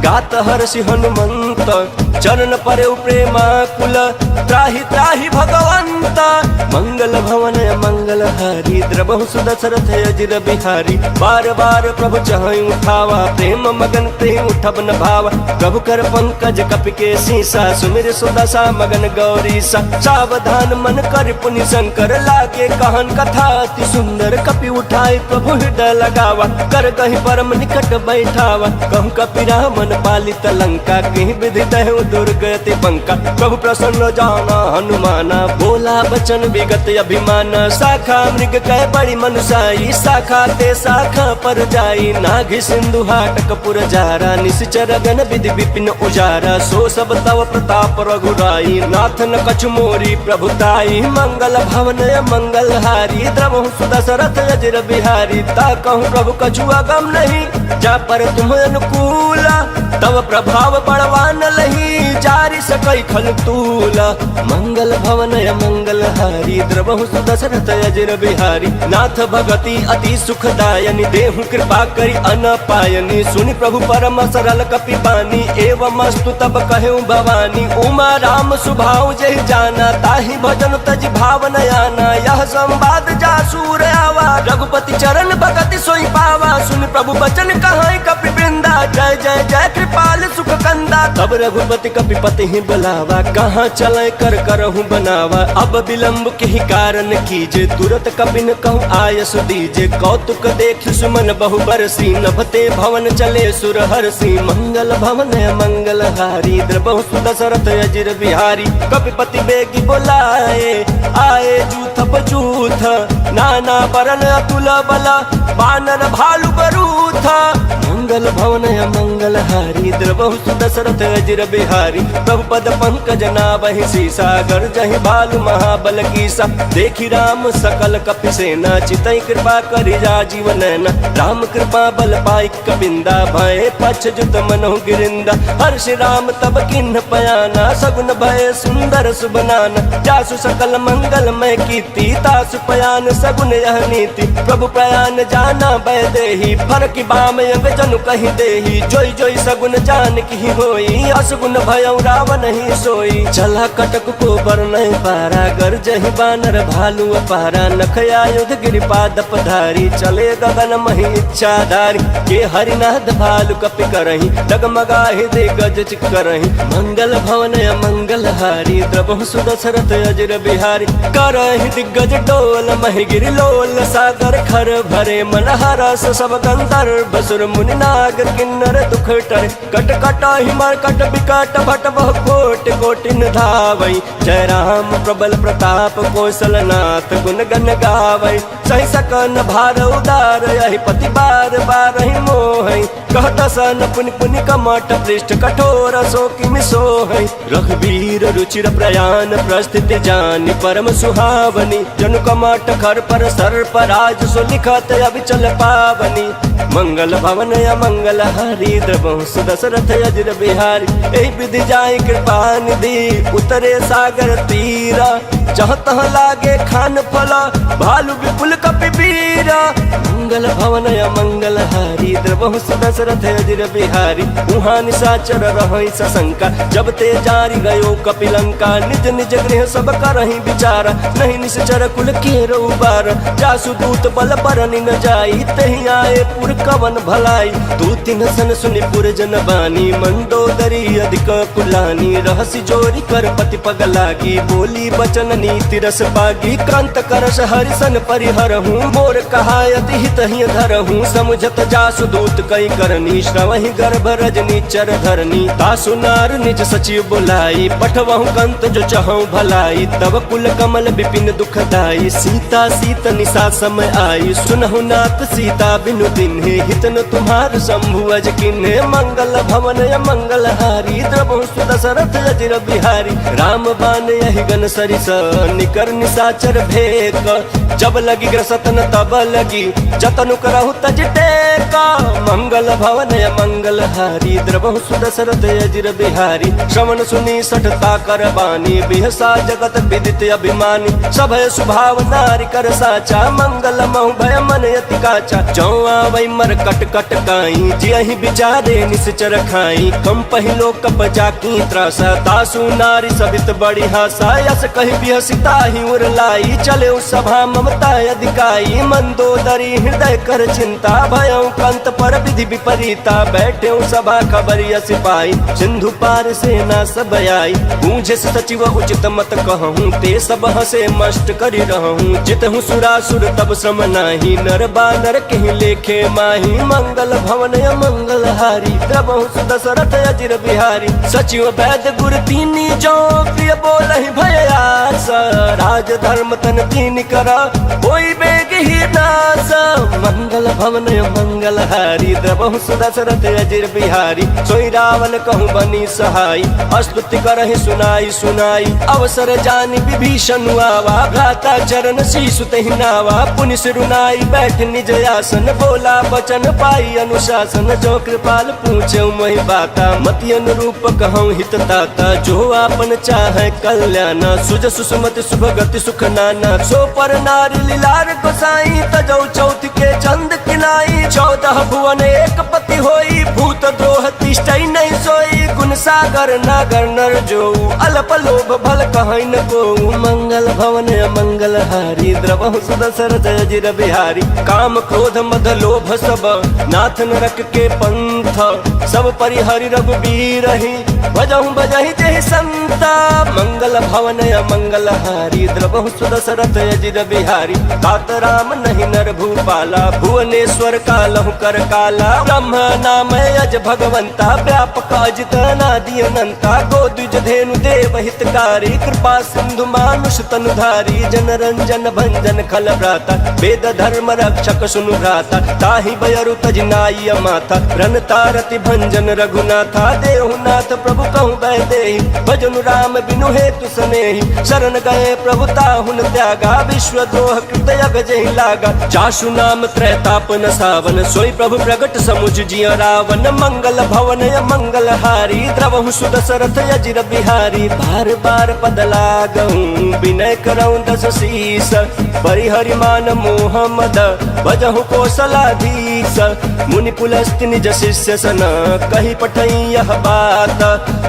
गात हर्षि हनुमंत चरण परे प्रेमा कुल त्राहि त्राहि भगवंत मंगल भवन मंगल हारी द्रवहु सुदशरथ अजिर बिहारी बार बार प्रभु चहई उठावा प्रेम मगन ते उठब न भावा प्रभु कर पंकज कपि के सीसा सुमिर सुदशा मगन गौरी सा सावधान मन कर पुनि शंकर लागे कहन कथा अति सुंदर कपि उठाई प्रभु हृदय लगावा कर कहीं परम निकट बैठावा कहूँ कपि रामन पालित लंका कहीं विधि दहु दुर्गति पंका प्रभु प्रसन्न जाना हनुमाना बोला बचन विगत अभिमान शाखा मृग कह बड़ी मनुषाई शाखा ते शाखा पर जाई नाघि सिंधु हाटक पुर जारा निश्चर गण विधि विपिन उजारा सो सब तव प्रताप रघुराई नाथ न कछु मोरी प्रभुताई मंगल भवन मंगल हारी द्रवहु सुदशरथ अजिर बिहारी ता कहूँ प्रभु कछु अगम नहीं जा पर तुम अनुकूल तव प्रभाव बड़वान लही जारी सक कई खल तूला। मंगल भवन मंगल हारी द्रवहु सुदशरथ अजर बिहारी। नाथ भगति अति सुखदायनी देहु कृपा करी अनपायनी। सुनि प्रभु परम सरल कपि बानी एवं अस्तु तब कहु भवानी। उमा राम सुभाव जहि जाना ताहि भजन तज भाव नयाना। यह संवाद जासूर आवा रघुपति चरण भगति सोई पावा। सुनि प्रभु बचन कहाई कपि वृंदा जय जय जय कृपाल सुख कंदा। तब रघुपति कपिपति ही बुलावा कहाँ चले कर करहु बनावा। अब विलंब के ही कारण कीजे तुरत कपिन कहूँ आयस दीजे। कौतुक देख सुमन बहु बरसी नभते भवन चले सुर हरसी। मंगल भवन मंगल हारी द्रवहु सुदशरथ अजर बिहारी। कपिपति बेगी बोलाए आए जूथ बजूथ नाना बरन अतुल बला बानर भालु बरूथ। मंगल भवन मंगल हारी द्रवहु सुदशरथ अजर बिहारी। प्रभु पद पंकज नाभहि सीसा गर्जहि भालु महाबल कीसा। देखि राम सकल कपि सेना चितई कृपा करि राजीव नैना। राम कृपा बल पाई कबिंदा भय पछ जुत मनहु गिरिंदा। हर्ष राम तब किन्ह पयाना सगुन भय सुंदर सुबनाना। जासु सकल मंगल मय कीर्ति तासु पयान सगुन यह नीति। प्रभु प्रयान जाना भय देहि फरकि बाम अंग जनु कहि देहि। जोई जोई सगुन जान की होई असगुन भयउ रावण ही सोई। चला कटक को बरनहि पारा गर्जहि बानर भालु अपारा। नख आयुध गिरिपाद पधारी चले गगन महि इच्छाधारी। के हरिनाथ भालु कपि करहि डगमगाहि दिग्गज चिकरहि। मंगल भवन मंगल हारी द्रवहु सुदशरथ अजर बिहारी। करहि दिग्गज डोल महि गिरि लोल सागर खर भरे। मन हरस सब गंधर्व सुर मुनि नाग किन्नर दुख टरे। कट कट हिमर कट विकट भट बहु कोट कोटिन धावई। जय राम प्रबल प्रताप कौशलनाथ गुण गण गावई। सही सकन भार उदार यही पति बार बार ही मोहई। कहत सन पुनि पुनि कमट पृष्ठ कठोर सो किमि सोहई। रघुवीर रुचिर प्रयाण प्रस्थिति जानि परम सुहावनी। जनु कमट खर पर सर्प राज सो लिखत अविचल पावनी। मंगल भवन मंगल हारी द्रवहु सुदशरथ अजर बिहारी। एहि विधि जाय कृपा निधि उतरे सागर तीरा। जहाँ तहाँ लागे खान फला भालु विपुल कपि बीरा। मंगल भवन मंगल हारी द्रवहु सुदशरथ अजर बिहारी। उहाँ निशाचर रहै सशंका जब ते जारी गयो कपिलंका। निज निज गृह सब करहि विचारा नहीं निश्चर कुल केरो उबार। जासु दूत बल बरनि न जाई तहि आए पुर कवन भलाई। दूति न सन सुनि पुर जन बानी मंदोदरी अधिक कुलानी। रहसि जोरी कर पति पग लागी बोली बचन नीति रस पागी। कांत करस हरिसन परिहरहूँ मोर कहायति हित ही धरहूँ। समुझत जासु दूत कई करनी श्रवहि गर्भ रजनी चर धरनी। तासु नार निज सचिव बुलाई पठवहु कंत जो चहु भलाई। तब कुल कमल विपिन दुखदाई सीता सीत निशा समय आई। सुनहु नाथ सीता बिनु दिन्हे हित न तुम्हार शंभु अज किन्हे। मंगल भवन मंगल हारी द्रवहु सुदशरथ अजर बिहारी। राम बान यहि गन सरिस निकर निशाचर भेक। जब लगी ग्रसतन तब लगी जतनु करहु तज टेका। मंगल भवन मंगल हारी द्रवहु सुदशरथ अजर बिहारी। श्रवण सुनी सठता कर बानी बिहसा जगत विदित अभिमानी। सभय सुभाव नारी कर साचा मंगल महु भय मन यति काचा। जौ आवै मर कट कट काई जियहि विचारे निश्चर खाई। कम पहिलो कप जाकी त्रासा तासु नारी सबित बड़ी हासा। यस कहि बिहसिता ही उर लाई चले सभा ममता अधिकाई। मंदोदरी हृदय कर चिंता भयउ कंत पर विधि विपरीता। बैठे सभा खबरिया सिपाही सिंधु पार सेना सब आई। बूझे सचिव उचित मत कहूँ ते सब हसे मस्त करि रहूँ। जितहु सुरासुर तब श्रम नाही नर बानर कहीं लेखे माही। मंगल भवन मंगल हारी द्रवहु सुदशरथ अजर बिहारी। सचिव वैद्य गुर तीनी जो प्रिय बोलहि भयास। राज धर्म तन तीन करा कोई बेग ही नास। मंगल भवन मंगल हारी द्रवहु सुदशरथ अजर बिहारी। सोई रावण कहूँ बनी सहाय स्तुति करहि सुनाई सुनाई। अवसर जानि विभीषण आवा घाता चरण शीशु तहि नावा, पुनि सिरुनाई बैठ निज आसन, बोला बचन पाई अनुशासन, जो कृपाल पूछे मोहि बाता, मति अनुरूप कहूँ हित ताता, जो आपन चाहे कल्याणा, सुज सुसुमति सुभगति सुख नाना, सो पर नारी लीलार गोसाई, तजौ चौथ के चंद किनाई, 14 भुवन एक पति होई, भूत द्रोह तिष्ठई नहीं सोई, गुण सागर नागर नर जो, अल्प लोभ भल कहै न को, मंगल भवन मंगल हारी, द्रवहु सुदशरथ अजिर बिहारी, काम क्रोध मद लोभ सब, नाथ नरक के पंथ, सब परिहरि रघुबीर ही, भजहु बजहि जहि संता, मंगल भवन मंगल हारी, द्रवहु सुदशरथ अजिर बिहारी, तात राम नहीं नर भूपाला, भुवनेश्वर कालहु कर काला, ब्रह्म नाम अज भगवंता, व्यापक अजित अनादि अनंता, गोद्विज धेनु देव हितकारी, कृपा सिंधु मानुष तनुधारी, जन रंजन भंजन खल भ्राता, वेद धर्म रक्षक सुनु भ्राता, ताहि बयरु तजनाई माथा, रन तारति भंजन रघुनाथा, देहुनाथ प्रभु कहु बैदेहि, भजनु राम बिनु हेतु सनेहि, शरण गए प्रभु ताहुन त्यागा, विश्व द्रोह कृत जहि लागा, जासु नाम त्रैतापन सावन, सोई प्रभु प्रगट समुझ जिय रावण, मंगल भवन मंगल हारी, द्रवहु सुदशरथ अजिर बिहारी, बार बार पद लागहु विनय करऊं दस शीस, परिहरि मान मोह मद, भजहु कौशलाधीश, मुनि पुलस्त्य निज शिष्य सन, कही पठई यह बात,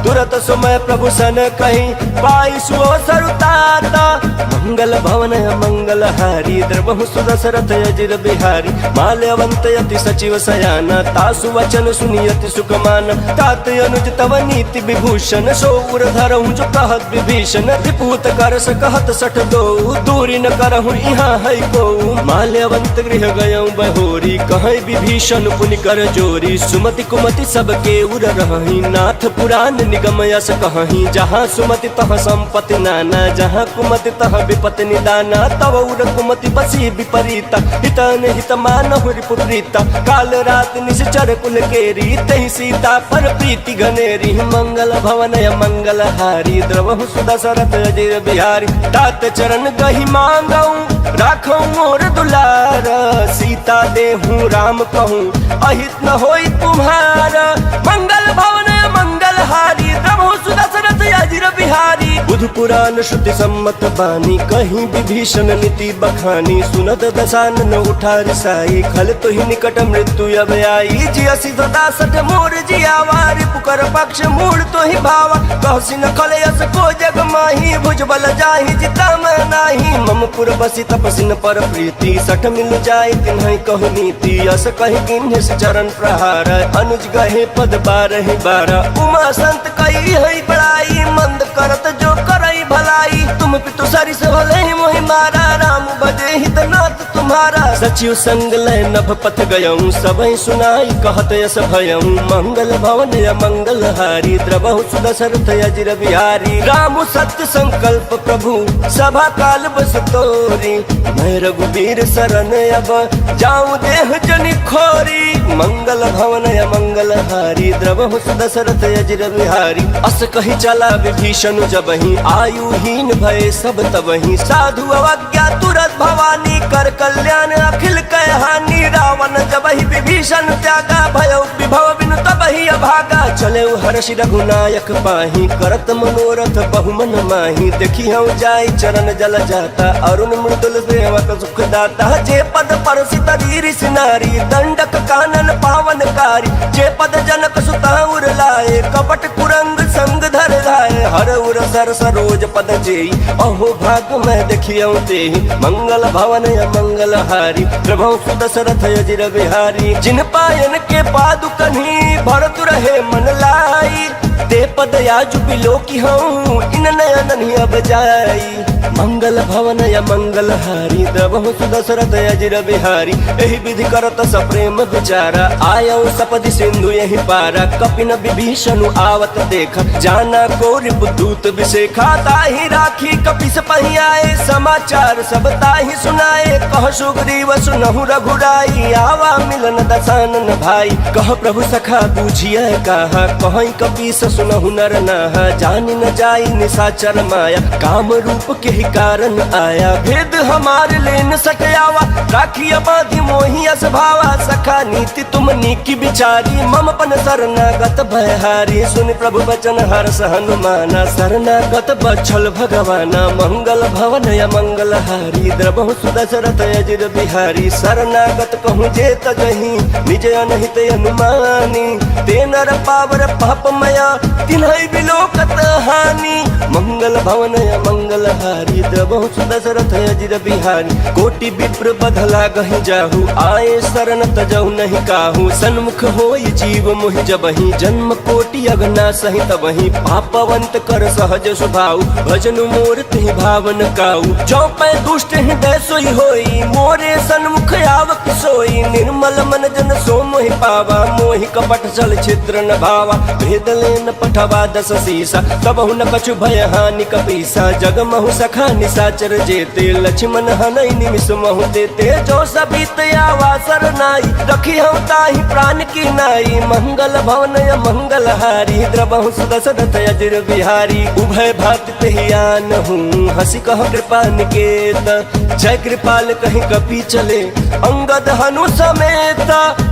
तुरत सुमय प्रभु सन कही, पाई सुओ सरुताता, मंगल भवन मंगल हारी, द्रवहु सुदशरथ अजिर बिहारी, माल्यवंत यति सचिव सयाना, तासु वचन सुनियति सुखमान, तात अनुज तव नीति विभूषण, सो उर धरहु जो कहत विभीषण, त्रिपुत कर सकहत सठ दो, दूरी न करहु यहाँ है को, माल्यवंत गृह गयऊँ बहोरी, कहे विभीषण पुनि कर जोरी, सुमति कुमति सबके उर रही, नाथ पुराण निगम यस कहीं, जहाँ सुमति तह संपत्ति नाना, जहाँ कुमति तह विपत्ति निदाना, तव उर कुमति बसी विपरीता, हितन हित मानहु रिपुप्रीता, काल रात निश्चर कुल केरी, तहि सीता पर प्रीति घनेरी, मंगल भवन मंगल हारी, द्रवहु सुदशरथ अजिर बिहारी, तात चरण गहि मांगऊं राखऊं मोर दुलार, सीता देहूं राम कहूं अहित न होई तुम्हारा, मंगल भवन मंगल हारी, द्रवहु सुदशरथ अजिर बिहारी, बुध पुराण श्रुति सम्मत बानी, कहीं विभीषण नीति बखानी, सुनत दशानन उठा रिसाई, खल तो ही निकट मृत्यु अब आई, जियसि सदा सठ मोर जियावारी, पुकर पक्ष मूल तो ही भावा, कहसी न खल यस को जग माही, भुजबल जाहि जिता मैं नाही, मम पुर बसी तपसिन पर प्रीति, सठ मिल जाय तिन्हि कहु नीति, यस कहि किन्हि चरण प्रहार, अनुज गहे पद बारहि बारा, उमा संत कई है बड़ाई, मंद करत जो करई भलाई, तुम पितु सरिस भले मोहि मारा, राम बजे हित नाथ तुम्हारा, सचिव संग लय नभ पथ गयऊं, सबहि सुनाई कहत यस भयऊं, मंगल भवन मंगल हारी, द्रवहु सुदशरथ अजिर बिहारी, राम सत्य संकल्प प्रभु सभा काल बस तोरी, मैं रघुबीर शरण अब जाऊं देह जनि खोरी, मंगल भवन मंगल हारी, द्रवहु सुदशरथ अजिर बिहारी, अस कही चला विभीषण जबहि, आयुहीन भय सब तबहि, साधु अवज्ञा तुरत भवानी, कर कल्याण अखिल कह हानि, रावण जबहि विभीषण त्यागा, भयउ विभव बिनु तबहि अभागा, चले हर्षि रघुनायक पाही, करत मनोरथ बहुमन माही, देखी हम जाय चरण जल जाता, अरुण मृदुल सेवक सुख दाता, जे पद परसि तरी ऋषि नारी, दंडक कानन पावनकारी, जे पद जनक सुता उर लाए, कपट कुरंग संग धर धाय, हर उर सर सरोज पद जेई, अहो भाग मैं देखियौ तेहि, मंगल भवन मंगल हारी, प्रभु सुदशरथ अजिर बिहारी, जिन पायन के पादुकन्हि भरत रहे मन लाई, ते पद याजु बिलो की हूँ इन नयन अब जाई, मंगल भवन मंगल हारी, द्रवहु सुदशरथ अजिर बिहारी, एहि विधि करत सप्रेम विचारा, आयौ सपदि सिंधु यहि पारा, कपिन विभीषण आवत देख, जाना को रिपुदूत विशेखा, ताहि राखी कपिस पहियाए, समाचार सब ताहि सुनाए, कह सुग्रीव सुनहु रघुराई, आवा मिलन दशानन भाई, कह प्रभु सखा बूझिए कहा, कहीं कपीस सुनहु नर नाहा, जान न जाई निशाचर माया, काम रूप के ही कारण आया। भेद हमार लेन सटयावा, राखिया बांधी मोहिया स्वभावा, सखा नीति तुम नीकी बिचारी, मम पन शरणागत भयहारी। सुन प्रभु वचन हर्ष हनुमाना, शरणागत बछल भगवाना, मंगल भवन या मंगल हारी, द्रबहु सुदशरथ अजिर बिहारी। शरणागत कहूँ जे तजही, निज अनहित अनुमानी, ते नर पावर पापमया, तिन्है बिलोकत हानि। मंगल भवन या मंगल हारी, द्रबहु सुदशरथ अजिर बिहारी। कोटि विप्र बधला गहि जाहु, आए शरण तजहु नहीं काहू। सन्मुख होई जीव मोहि जबहि, जन्म कोटि अगना सहित वही। पापवंत कर सहज स्वभाव, भजन मोर तिहि भावन काऊ। जो पै दुष्ट हृदय सोई होई, मोरे सन्मुख आवक सोई। निर्मल मन जन सो मोहि पावा, मोहि कपट छल छिद्र न भावा। भेद लेन पठवा दस सीसा, तबहु न कछु भय हानि कपीसा। जग महु सखा निशाचर जेते, लक्ष्मण हनई निमिष महु देते। जो सबीत आवा सरनाई, रखी हम ताहि प्राण की नाई। मंगल भवन या मंगल हारी, द्रबहु सुदशरथ अजिर बिहारी। उभय भात तेहियान हूँ, हंसी कह कृपा निकेत। जय कृपाल कहीं कपि चले, अंगद हनु समेत।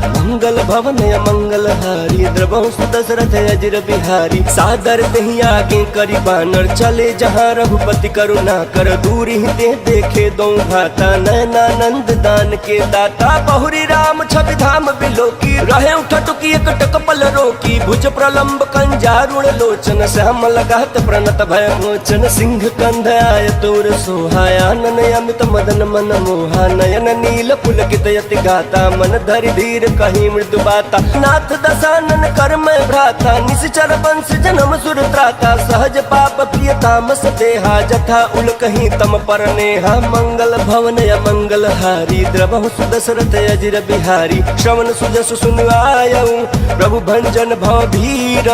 मंगल भवन या मंगल हारी, द्रबहु सुदशरथ अजिर बिहारी। सादर तेहि आगे करी बानर, चले जहाँ रघुपति करुणा कर। दूरी ते देखे दो भाता, नयनानंद दान के दाता। बहुरी राम छवि धाम बिलोकी, रहे उठटुकी एक टकपल रोकी। भुज प्रलंब कंजारुण लोचन, श्याम लगात प्रणत भय मोचन। सिंह कंध आय तोर सोहाया, नन अमित मदन मन मोहा। नयन नील पुलकित यति गाता, मन धरि धीर कहीं मृदु बाता। नाथ दशानन कर मैं भ्राता, निश्चर वंश जन्म सुर त्राता। सहज पाप प्रिय तामस देहा, जथा उल कहीं तम पर नेहा। मंगल भवन या मंगल हारी, द्रबहु सुदशरथ अजिर बिहारी। श्रवण सुजस सुन आयऊ, प्रभु भंजन भव भीर।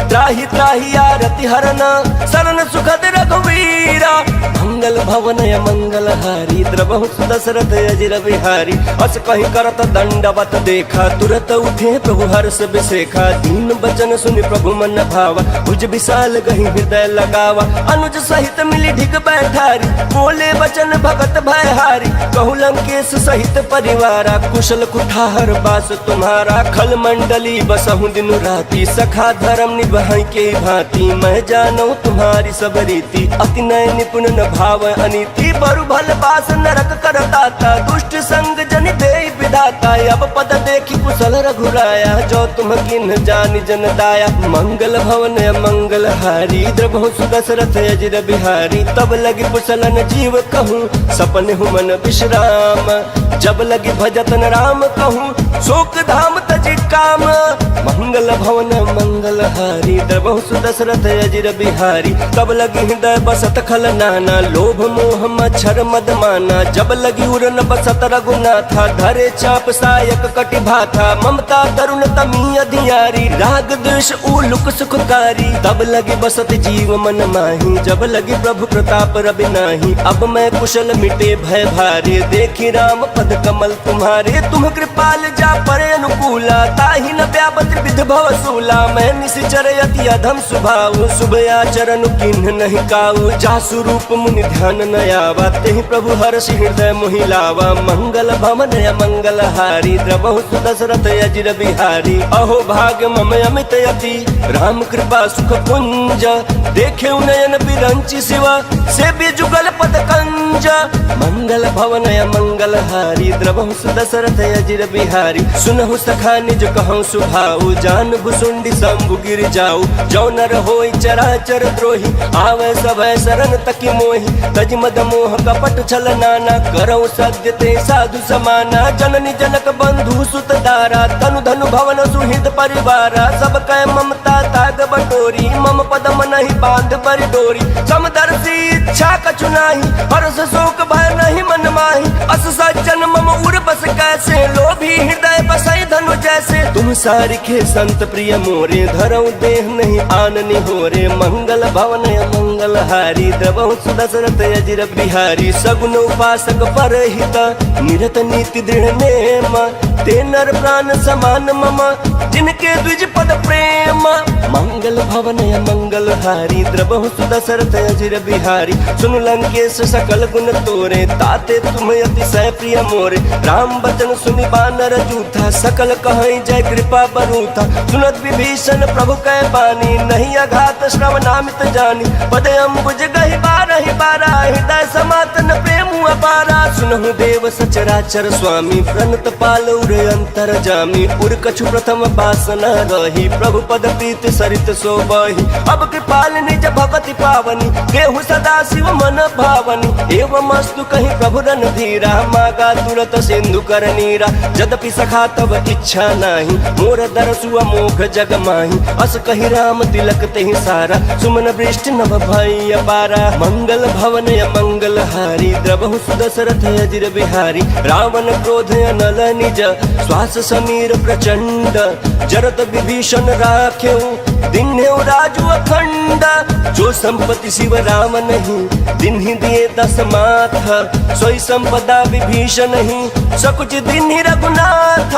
त्राहि त्राहि आरति हरन, शरण सुखद रघुवीरा। मंगल भवन या मंगल हारी, द्रबहु सुदशरथ अजिर बिहारी। अस कहीं करत दंडवत देखा, तुरत उठे प्रभु हर्ष बिसेखा। दीन बचन सुनि प्रभु मन भावा, भुज विशाल गहि हृदय लगावा। अनुज सहित मिली ढिग बैठारी, बोले वचन भगत भयहारी। कहु लंकेश सहित परिवारा, कुशल कुठार बास तुम्हारा। खल मंडली बसहु दिन राती, सखा धर्म निभाई के भांति। मैं जानू तुम्हारी सब रीति, अति नय निपुण न भाव अनीति। बरु भल बास नरक करताता, दुष्ट संग जन दे विधाता। अब पद देखी कुशल रघुराया, जो तुम किन जानि जन दाया। मंगल भवन मंगल हारी, द्रबहु सुदशरथ अजिर बिहारी। तब लगी कुशलन जीव कहूँ, सपन हूँ मन विश्राम। जब लगी भजतन राम कहूँ, शोक धाम तजि काम। मंगल भवन मंगल हारी, द्रबहु सुदशरथ अजिर बिहारी। तब लगी हृदय बसत खल नाना, लोभ मोह मच्छर मद माना। जब लगी उरन बसत रघुनाथा, धरे चाप सायक कटि भाथा। ममता तरुण तमी अधियारी, राग द्वेष उलुक सुखकारी। तब लगी बसत जीव मन माही, जब लगी प्रभु प्रताप रवि नाही। अब मैं कुशल मिटे भय भारे, देखी राम पद कमल तुम्हारे। तुम कृपाल जा परे अनुकूला, ताहि न व्यापत विध भव सूला। मैं निश्चर यति अधम स्वभाव, शुभ आचरण किन्ह नहीं काऊ। जासु रूप मुनि ध्यान न आवा, तेहि प्रभु हर्षि हृदय मोहि लावा। मंगल भवन या मंगल हारी, द्रबहु सुदशरथ अजिर बिहारी। अहो भाग्य मम अमित यति, राम कृपा सुख पुंज। देखे नयन बिरंचि शिवा, से भी जुगल पद कंज। मंगल भवन या मंगल हारी, द्रबहु सुदशरथ अजिर बिहारी। सुनहु सखा निज कहूँ सुभाऊ, जान भुसुंडी शंभु गिर जाऊ। जो नर होई चराचर द्रोही, आवे सभय शरण तकी मोहि। तज मद मोह कपट छल नाना, करऊ सत्य ते साधु समाना। जननी जनक बंधु सुत दारा, तनु धनु भवन सुहृद परिवारा। सब कै ममता ताग बटोरी, मम पद मनहि बांध बरि डोरी। समदर्शी इच्छा कछु नाही, हर्ष शोक भय नहीं मन माही। अस सज्जन मम उर बस कैसे, लोभी हृदय बसई धनु जैसे। तुम सारिखे संत प्रिय मोरे, धरऊ देह नहीं आननि होरे। मंगल भवन मंगल हारी, द्रबहु सुदशरथ अजिर बिहारी। सगुन उपासक परहित, निरत नीति दृढ़ नेम, ते नर प्राण समान मम जिनके द्विज पद प्रेम। मंगल भवन मंगल हारी द्रबहु सुदशरथ अजिर बिहारी। सुनु लंकेश सकल गुण तोरे ताते तुम अतिशय प्रिय मोरे। राम बचन सुनि बानर जूथा सकल कहै जय कृपा बरूथा। सुनत विभीषण प्रभु कै बानी नहीं अघात श्रवणामित जानी। पद अम्बुज गहि बारहि बारा हृदय समातन प्रेम अपारा। सुनहु देव सचराचर स्वामी प्रणत पालौर अंतर जामी। उर कछु प्रथम वासना रही प्रभु पद प्रीति सरित सोबहि। अब कृपाल निज भगति पावनी देहु सदा शिव मन भावनी। एवं अस्तु कहीं प्रभु रन धीरा मागा तुरत सिंधु कर नीरा। यद्यपि सखा तब इच्छा नाही मोर दरसु अमोघ जग माही। अस कही राम तिलक तेहि सारा सुमन वृष्टि नभ भई अपारा। मंगल भवन मंगल हारी द्रबहु सुदशरथ अजिर बिहारी। रावण क्रोध नल निज श्वास समीर प्रचंड। जरत विभीषण राखेऊ दिन्हेउ राजु अखंड। जो संपत्ति शिव राम नहीं दिन्हि दिए दस माथ। सोई संपदा विभीषण नहीं सकुच दिन्हि रघुनाथ।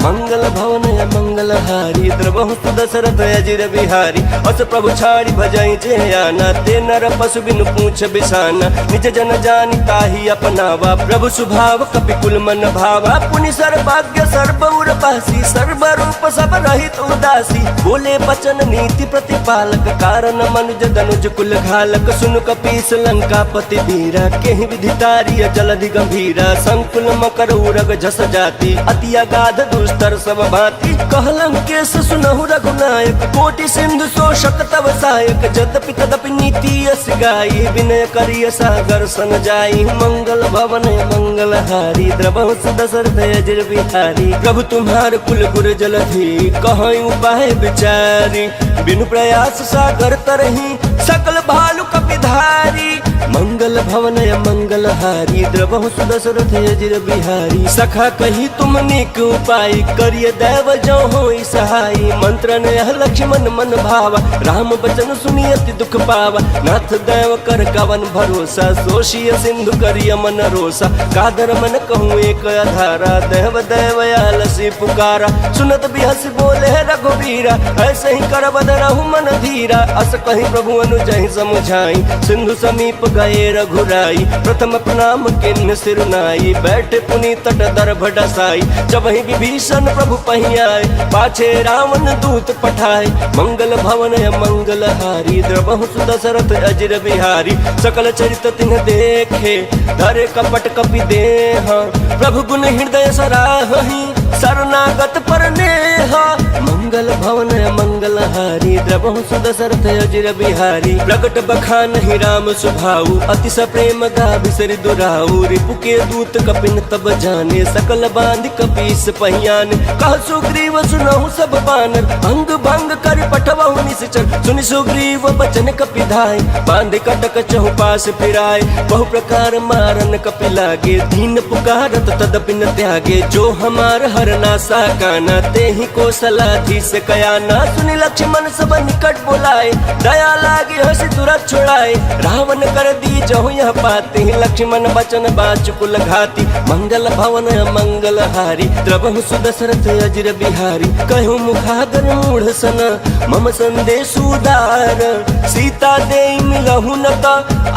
मंगल भवन मंगल हारी द्रबहु सुदशरथ अजिर बिहारी। अस प्रभु छाड़ी भजई जे आना ते नर पशु बिनु पूछ बिसाना। निज जन जानि ताहि अपनावा प्रभु सुभाव कपिकुल मन भावा। पुनि सर्वज्ञ सर्व उर्वशी सर्व रूप सब रहित उदासी। बोले बचन नीति प्रतिपालक कारण मनुज धनुज कुल घालक। सुनु कपीस लंकापति वीरा केहि विधितारिय जलधि गंभीरा। संकुल मकर उरग झस जाति अति अगाध दुस्तर सब भांति। कहलंकेश सुनहु रघुनायक कोटि सिंधु शोषक तव सहायक। यद्यपि तदपि नीति यस गाई विनय करिय सागर सन जाई। मंगल भवन मंगल हारी द्रबहु सुदशरथ अजिर बिहारी। प्रभु तुम्हार कुल गुर जलधि कहै उपाय विचारी। बिनु प्रयास सागर तरही सकल भालु कपिधारी। मंगल भवन मंगल हारी द्रबहु सुदशरथ अजिर बिहारी। सखा कही तुम नीक उपाय करिय दैव जो होई सहाय। मंत्र ने लक्ष्मण मन भावा राम बचन सुनि अति दुख पावा। नाथ दैव कर कवन भरोसा सोशिय सिंधु करिय मन रोसा। कादर मन कहूँ एक आधारा देव दैव आलसी पुकारा। सुनत बिहस बोले रघुवीरा ऐसे ही कर बदरहु मन धीरा। अस कहीं प्रभु अनुजहि समुझाई सिंधु समीप गए रघुराई। प्रथम प्रणाम किन्न सिरुनाई बैठे पुनि तट दर्भ डसाई। जब ही विभीषण प्रभु पही आए पाछे रावण दूत पठाए। मंगल भवन मंगल हारी द्रबहु सुदशरथ अजिर बिहारी। सकल चरित तिन्ह देखे धरे कपट कपि देह। प्रभु गुण हृदय सराहि शरणागत पर नेह। मंगल भवन मंगल हारी द्रबहु सुदशरथ अजिर बिहारी। प्रगट बखान ही राम सुभाऊ अति सप्रेम गा बिसरि दुराऊ। रिपु के दूत कपिन तब जाने सकल बांध कपीस पहियान। कह सुग्रीव सुनहु सब बानर अंग भंग कर पठवहु निश्चर। सुनि सुग्रीव बचन कपि धाय बांध कटक चहुपास फिराय। बहु प्रकार मारन कपि लागे दीन पुकारत तदपि न त्यागे। जो हमार हरना साकाना ते ही कौशलाधीश कयाना। सुनि लक्ष्मण सब निकट बोलाए दया लागे हंसी तुरंत छुड़ाए। रावण कर दी जहु यह पाते लक्ष्मण बचन बाचुकुल घाती। मंगल भवन मंगल हारी द्रबहु सुदशरथ अजिर बिहारी। कहूँ मुखागर मूढ़ सन मम संदेश उदार। सीता दे मिलहु न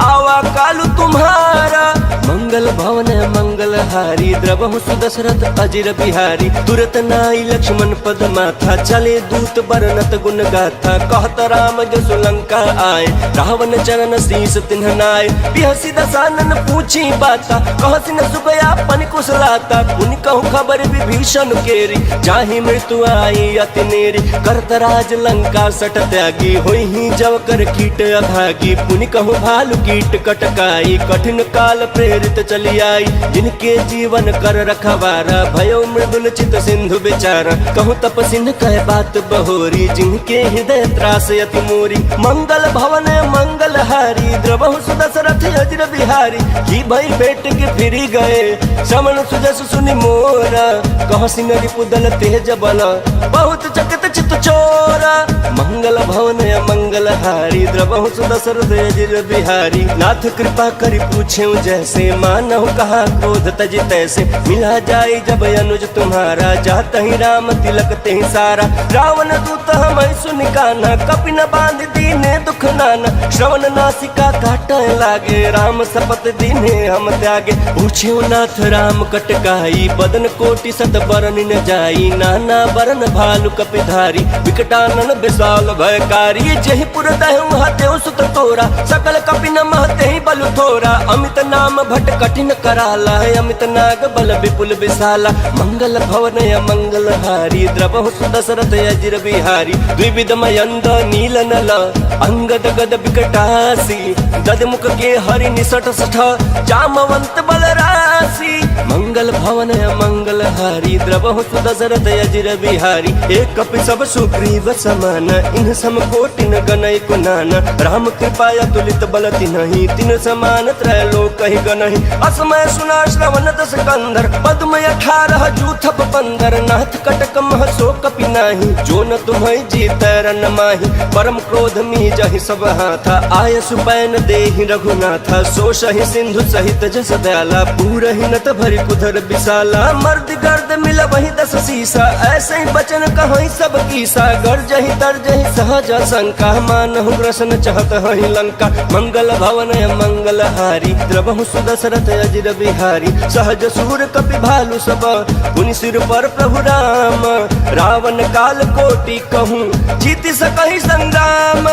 आवा कालु तुम्हारा। मंगल भवन मंगल हारी द्रबहु सुदशरथ अजिर बिहारी। तुरत नाई लक्ष्मण पद माथा चले दूत बरनत गुण गाथा। कहत राम जसु लंका आए रावण चरण शीस तिन्ह नाय। बिहसी दसानन पूछी बाता कहसी न सुगया पन कुशलाता। पुनि कहूँ खबर विभीषण केरी जाहि मृत्यु आई अति नेरी। करत राज लंका सट त्यागी होई ही जव कर कीट अभागी। पुनि कहूँ भालु कीट कटकाई कठिन काल प्रेरित चली आई। जिनके जीवन कर रखवारा भयो मृदुल चित सिंधु बेचारा। कहूँ तपसिन कह बात बहोरी जिनके हृदय त्रास अति मोरी। मंगल भवन मंगल हारी द्रबहु सुदशरथ अजिर बिहारी। की भई बेट के फिरी गए श्रवण सुजस सुनि मोरा। कह सिंह रिपुदल तेज बल बहुत चकित चित चित चोरा मंगल भवन मंगल हारी द्रवहु सुदशरथ अजिर बिहारी नाथ कृपा करी पूछे जैसे मानव कहा क्रोध तज तैसे मिला जाए जब अनुज तुम्हारा जात ही राम तिलक ते सारा रावण दूत हम सुन काना कपि न बांध दीने दुख नाना श्रवण नासिका काट लागे राम सपत दीने हम त्यागे पूछे नाथ राम कटकाई बदन कोटि सत बरन न जाई नाना बरन भालु कपिधारी विकटानन विशाल भयकारी जहि पुर दहु हतेउ सुत तोरा सकल कपि न महते ही बलु थोरा अमित नाम भट कठिन कराला अमित नाग बल विपुल विशाला मंगल भवन मंगल हारी द्रवहु सुदशरथ अजिर बिहारी द्विविध मयंद नील नल अंगद गद विकटासी ददमुख के हरि निसट सठ जामवंत बलरासी मंगल भवन मंगल हारी द्रवहु सुदशरथ अजिर बिहारी एक कपि सब सुग्रीव समान इन सम कोटि न गनय कुनान राम कृपाया तुलित बल तिन्हि तिन समान त्रैलोक कहि गनहि असमय सुना श्रवण दस कंधर पद्म 18 जूथप पंदर नाथ कटक मह सो कपि नाही जो न तुम्हि जीत रन माही परम क्रोध मी जहि सब हाथा आय सुपैन देहि रघुनाथ सो सहि सिंधु सहित जस दयाला पूरहि नत भरि कुधर विशाला मर्द गर्द मिल वही 10 सीसा ऐसे ही बचन कहि सब कीसा गर्जहि तरजहि सहज शंका मानहु ग्रसन चहत हहि लंका मंगल भवन मंगल हारी द्रवहु सुदशरथ अजिर बिहारी सहज सूर कपि भालु सब पुनि सिर पर प्रभु राम रावण काल कोटि कहूँ जीति सकहि संग्राम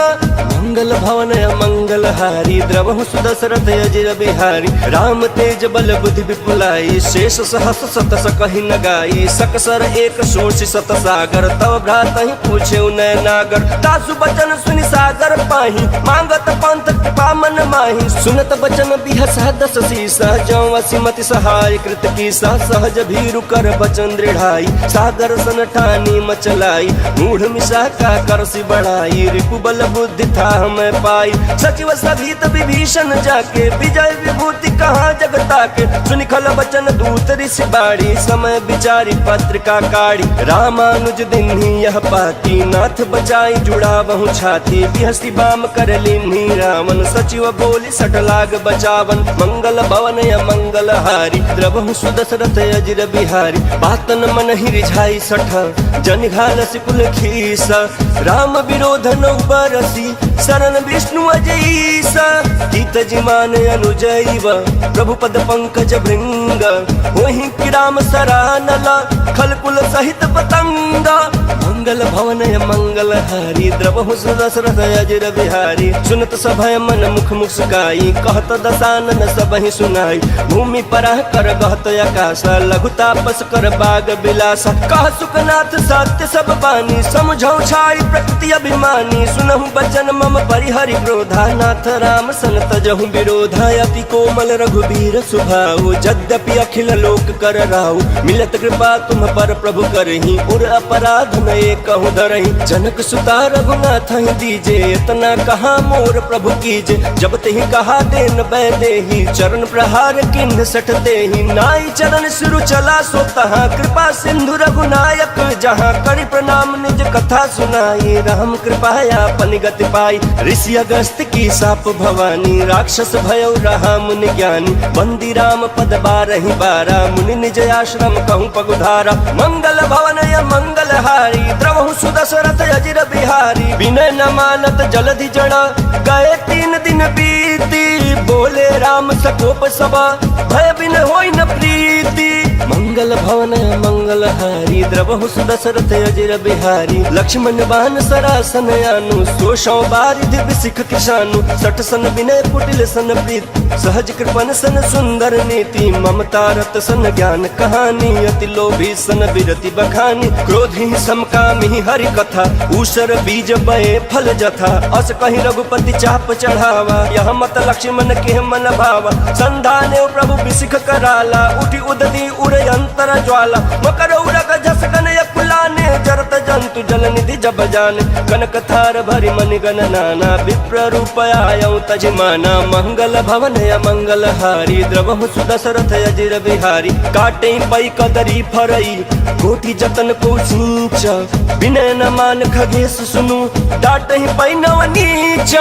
मंगल भवन मंगल हारी द्रवहु सुदशरथ अजिर बिहारी राम तेज बल बुद्धि विपुलाई शेष सहस सत सकहि न गाई सकसर एक सोषि सत सागर तव भ्रातहि पूछे नय नागर तासु बचन सुनि सागर पाही मांगत पंथ कृपा मन माही सुनत बचन बिहसा 10 सीसा जौ असिमति सहाय कृत कीसा सहज भीरु कर बचन दृढ़ाई सागर सन ठानी मचलाई मूढ़ मिशा का करसी बढ़ाई रिपु बल बुद्धि था हमें पाई सचिव सभीत विभीषण जाके विजय विभूति कहाँ जगता के सुनि खल बचन दूत ऋषि बाड़ी समय विचारी पत्रिका काढ़ी रामानुज दिन्ही यह पाती नाथ बचाई जुड़ा बहु छाती बिहसी बाम कर लिन्ही रावण सचिव बोली सठ लाग बचावन मंगल भवन मंगल हारी द्रवहु सुदशरथ अजिर बिहारी बातन मन ही रिझाई सठ जन घाल सिकुल खीस राम विरोध नौ बरसी शरण विष्णु अजईस गीत जिमान अनुजैव प्रभु पद पंकज भृंग वही कि राम सरानल खलकुल सहित पतंग मंगल भवन मंगल हारी द्रवहु सुदशरथ अजिर बिहारी सुनत सभय मन मुख मुस्काई कहत दसानन सबहि सुनाई भूमि परह कर गहत आकाश लघु तापस कर बाग बिलास कह सुखनाथ सत्य सब बानी समझौ छाई प्रकृति अभिमानी सुनहु बचन मम परिहरि क्रोधा नाथ राम सन तजहु विरोधा अति कोमल रघुबीर सुभाऊ यद्यपि अखिल लोक कर राहु मिलत कृपा तुम पर प्रभु करही उर अपराध नए कहूँ धरही जनक सुता रघुनाथ ही दीजे इतना कहा मोर प्रभु कीजे जब तेहि कहा देन बैदेही चरण प्रहार किन्ह सटते ही नाई चरण सिरु चला सो तहाँ कृपा सिंधु रघुनायक जहाँ करि प्रणाम निज कथा सुनाई राम कृपाया पन गति पाई ऋषि अगस्त की साप भवानी राक्षस भयो रहा मुनि ज्ञानी बंदी राम पद 12 बारा मुनि निज आश्रम कहूँ पगुधारा मंगल भवन मंगल हारी द्रवहु सुदशरथ अजिर बिहारी विनय न मानत जलधि जड़ा गए 3 दिन बीती बोले राम सकोप सभा भय बिन होई न प्रीति मंगल भवन मंगल हारी द्रवहु सुदशरथ अजिर बिहारी लक्ष्मण बान सरासन आनु सोषौ बारिधि विसिख किशानु सठ सन विनय कुटिल सन प्रीत सहज कृपन सन सुंदर नीति ममता रत सन ज्ञान कहानी अति लोभी सन विरति बखानी क्रोधी समकामी हरि कथा ऊसर बीज बये फल जथा अस कहि रघुपति चाप चढ़ावा यह मत लक्ष्मण के मन भावा संधाने प्रभु विसिख कराला उठी उदती उर अंतर ज्वाला मकर उरग जस गन कुलाने चरत जंतु जल निधि जब जान कनक थार भरि मन गण नाना विप्र रूप आयौ तजमाना मंगल भवन मंगल हारी द्रवहु सुदशरथ अजिर बिहारी काटे पै कदरी फरई कोटि जतन को सींच विनय न मान खगेश सुनु डाटहि पै नव नीच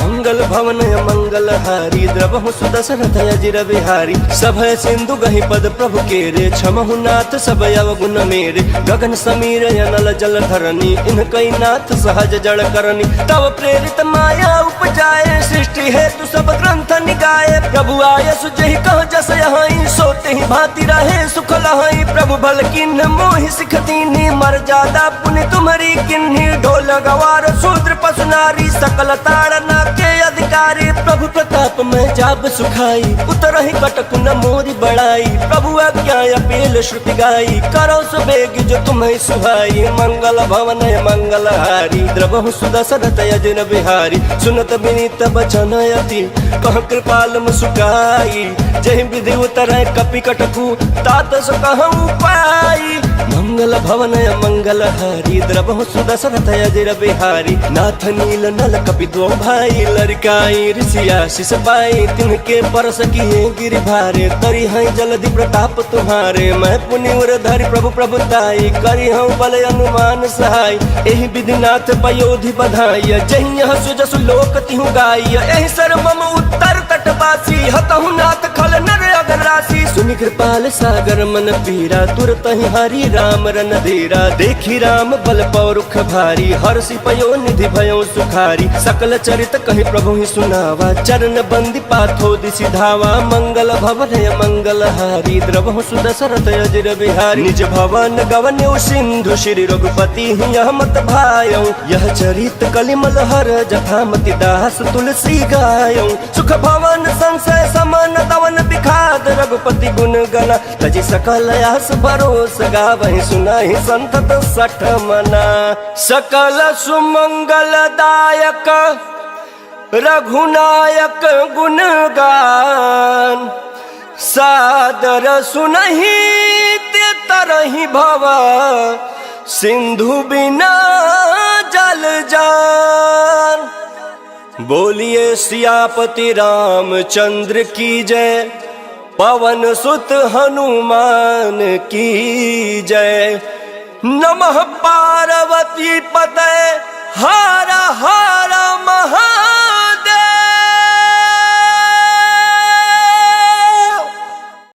मंगल भवन मंगल हारी द्रवहु सुदशरथ अजिर बिहारी सभय सिंधु गहि पद प्रभु केरे क्षमहु नाथ सब अवगुण मेरे गगन समीर अनल जल धरनी इनकई नाथ सहज जड़ करनी तब प्रेरित माया उपजाए सृष्टि हेतु सब ग्रंथ निगाए प्रभु आय सुजहि कह जस यहाई सोते ही भांति रहे सुख लहाई प्रभु भल किन्ह मोहि सिख दीनी मर्यादा पुनि तुम्हारी किन्ही ढोल गवार शूद्र पशु नारी सकल ताड़ना के अधिकारी प्रभु प्रताप में जाब सुखाई उतरहि कटक न मोरी बड़ाई प्रभु आज्ञा अपील श्रुति गाई करो सुबेग जो तुम्हें सुहाई मंगल भवन मंगल हारी द्रवहु सुदशरथ अजिर बिहारी सुनत विनीत बचन अति कह कृपाल मुस्काई जहि विधि उतरै कपि कटकु तात सो कहूँ पाई मंगल भवन मंगल हारी द्रवहु सुदशरथ अजिर बिहारी नाथ नील नल कपि दो भाई लड़काई ऋषि आशीष पाई तिनके परस किए गिरि भारे तरी है जलधि प्रताप तुम्हारे मैं पुनि उर धरि प्रभु प्रभुताई करी हूँ बल अनुमान सहाय एहि विधिनाथ पयोधि बधाई जहि यह सुजसु लोक तिहु गाई एहि सर मम उत्तर तटवासी हतहु नाथ खल नर अगर राशि सुनि कृपाल सागर मन पीरा तुरत ही हरि राम रन धीरा देखी राम बल पौरुख भारी हर्षि पयो निधि भयो सुखारी सकल चरित कहि प्रभु ही सुनावा चरण बंदी पाथो दिशि धावा मंगल भवन मंगल हारी द्रवहु सुदशरथ अजिर बिहारी निज भवन गवन्यौ सिंधु श्री रघुपति यह मत भायौ यह चरित कलिमल हर जथामति दास तुलसी गायौ सुख भवन संशय समन दवन बिखाद रघुपति गुण गण तजि सकल आस भरोस गावहि सुनाहि संतत सठ मना सकल सुमंगल दायक रघुनायक गुण गान सादर सुनहि ते तरहि भव सिंधु बिना जल जान बोलिए सियापति रामचंद्र की जय पवन सुत हनुमान की जय नमः पार्वती पते हर हर महा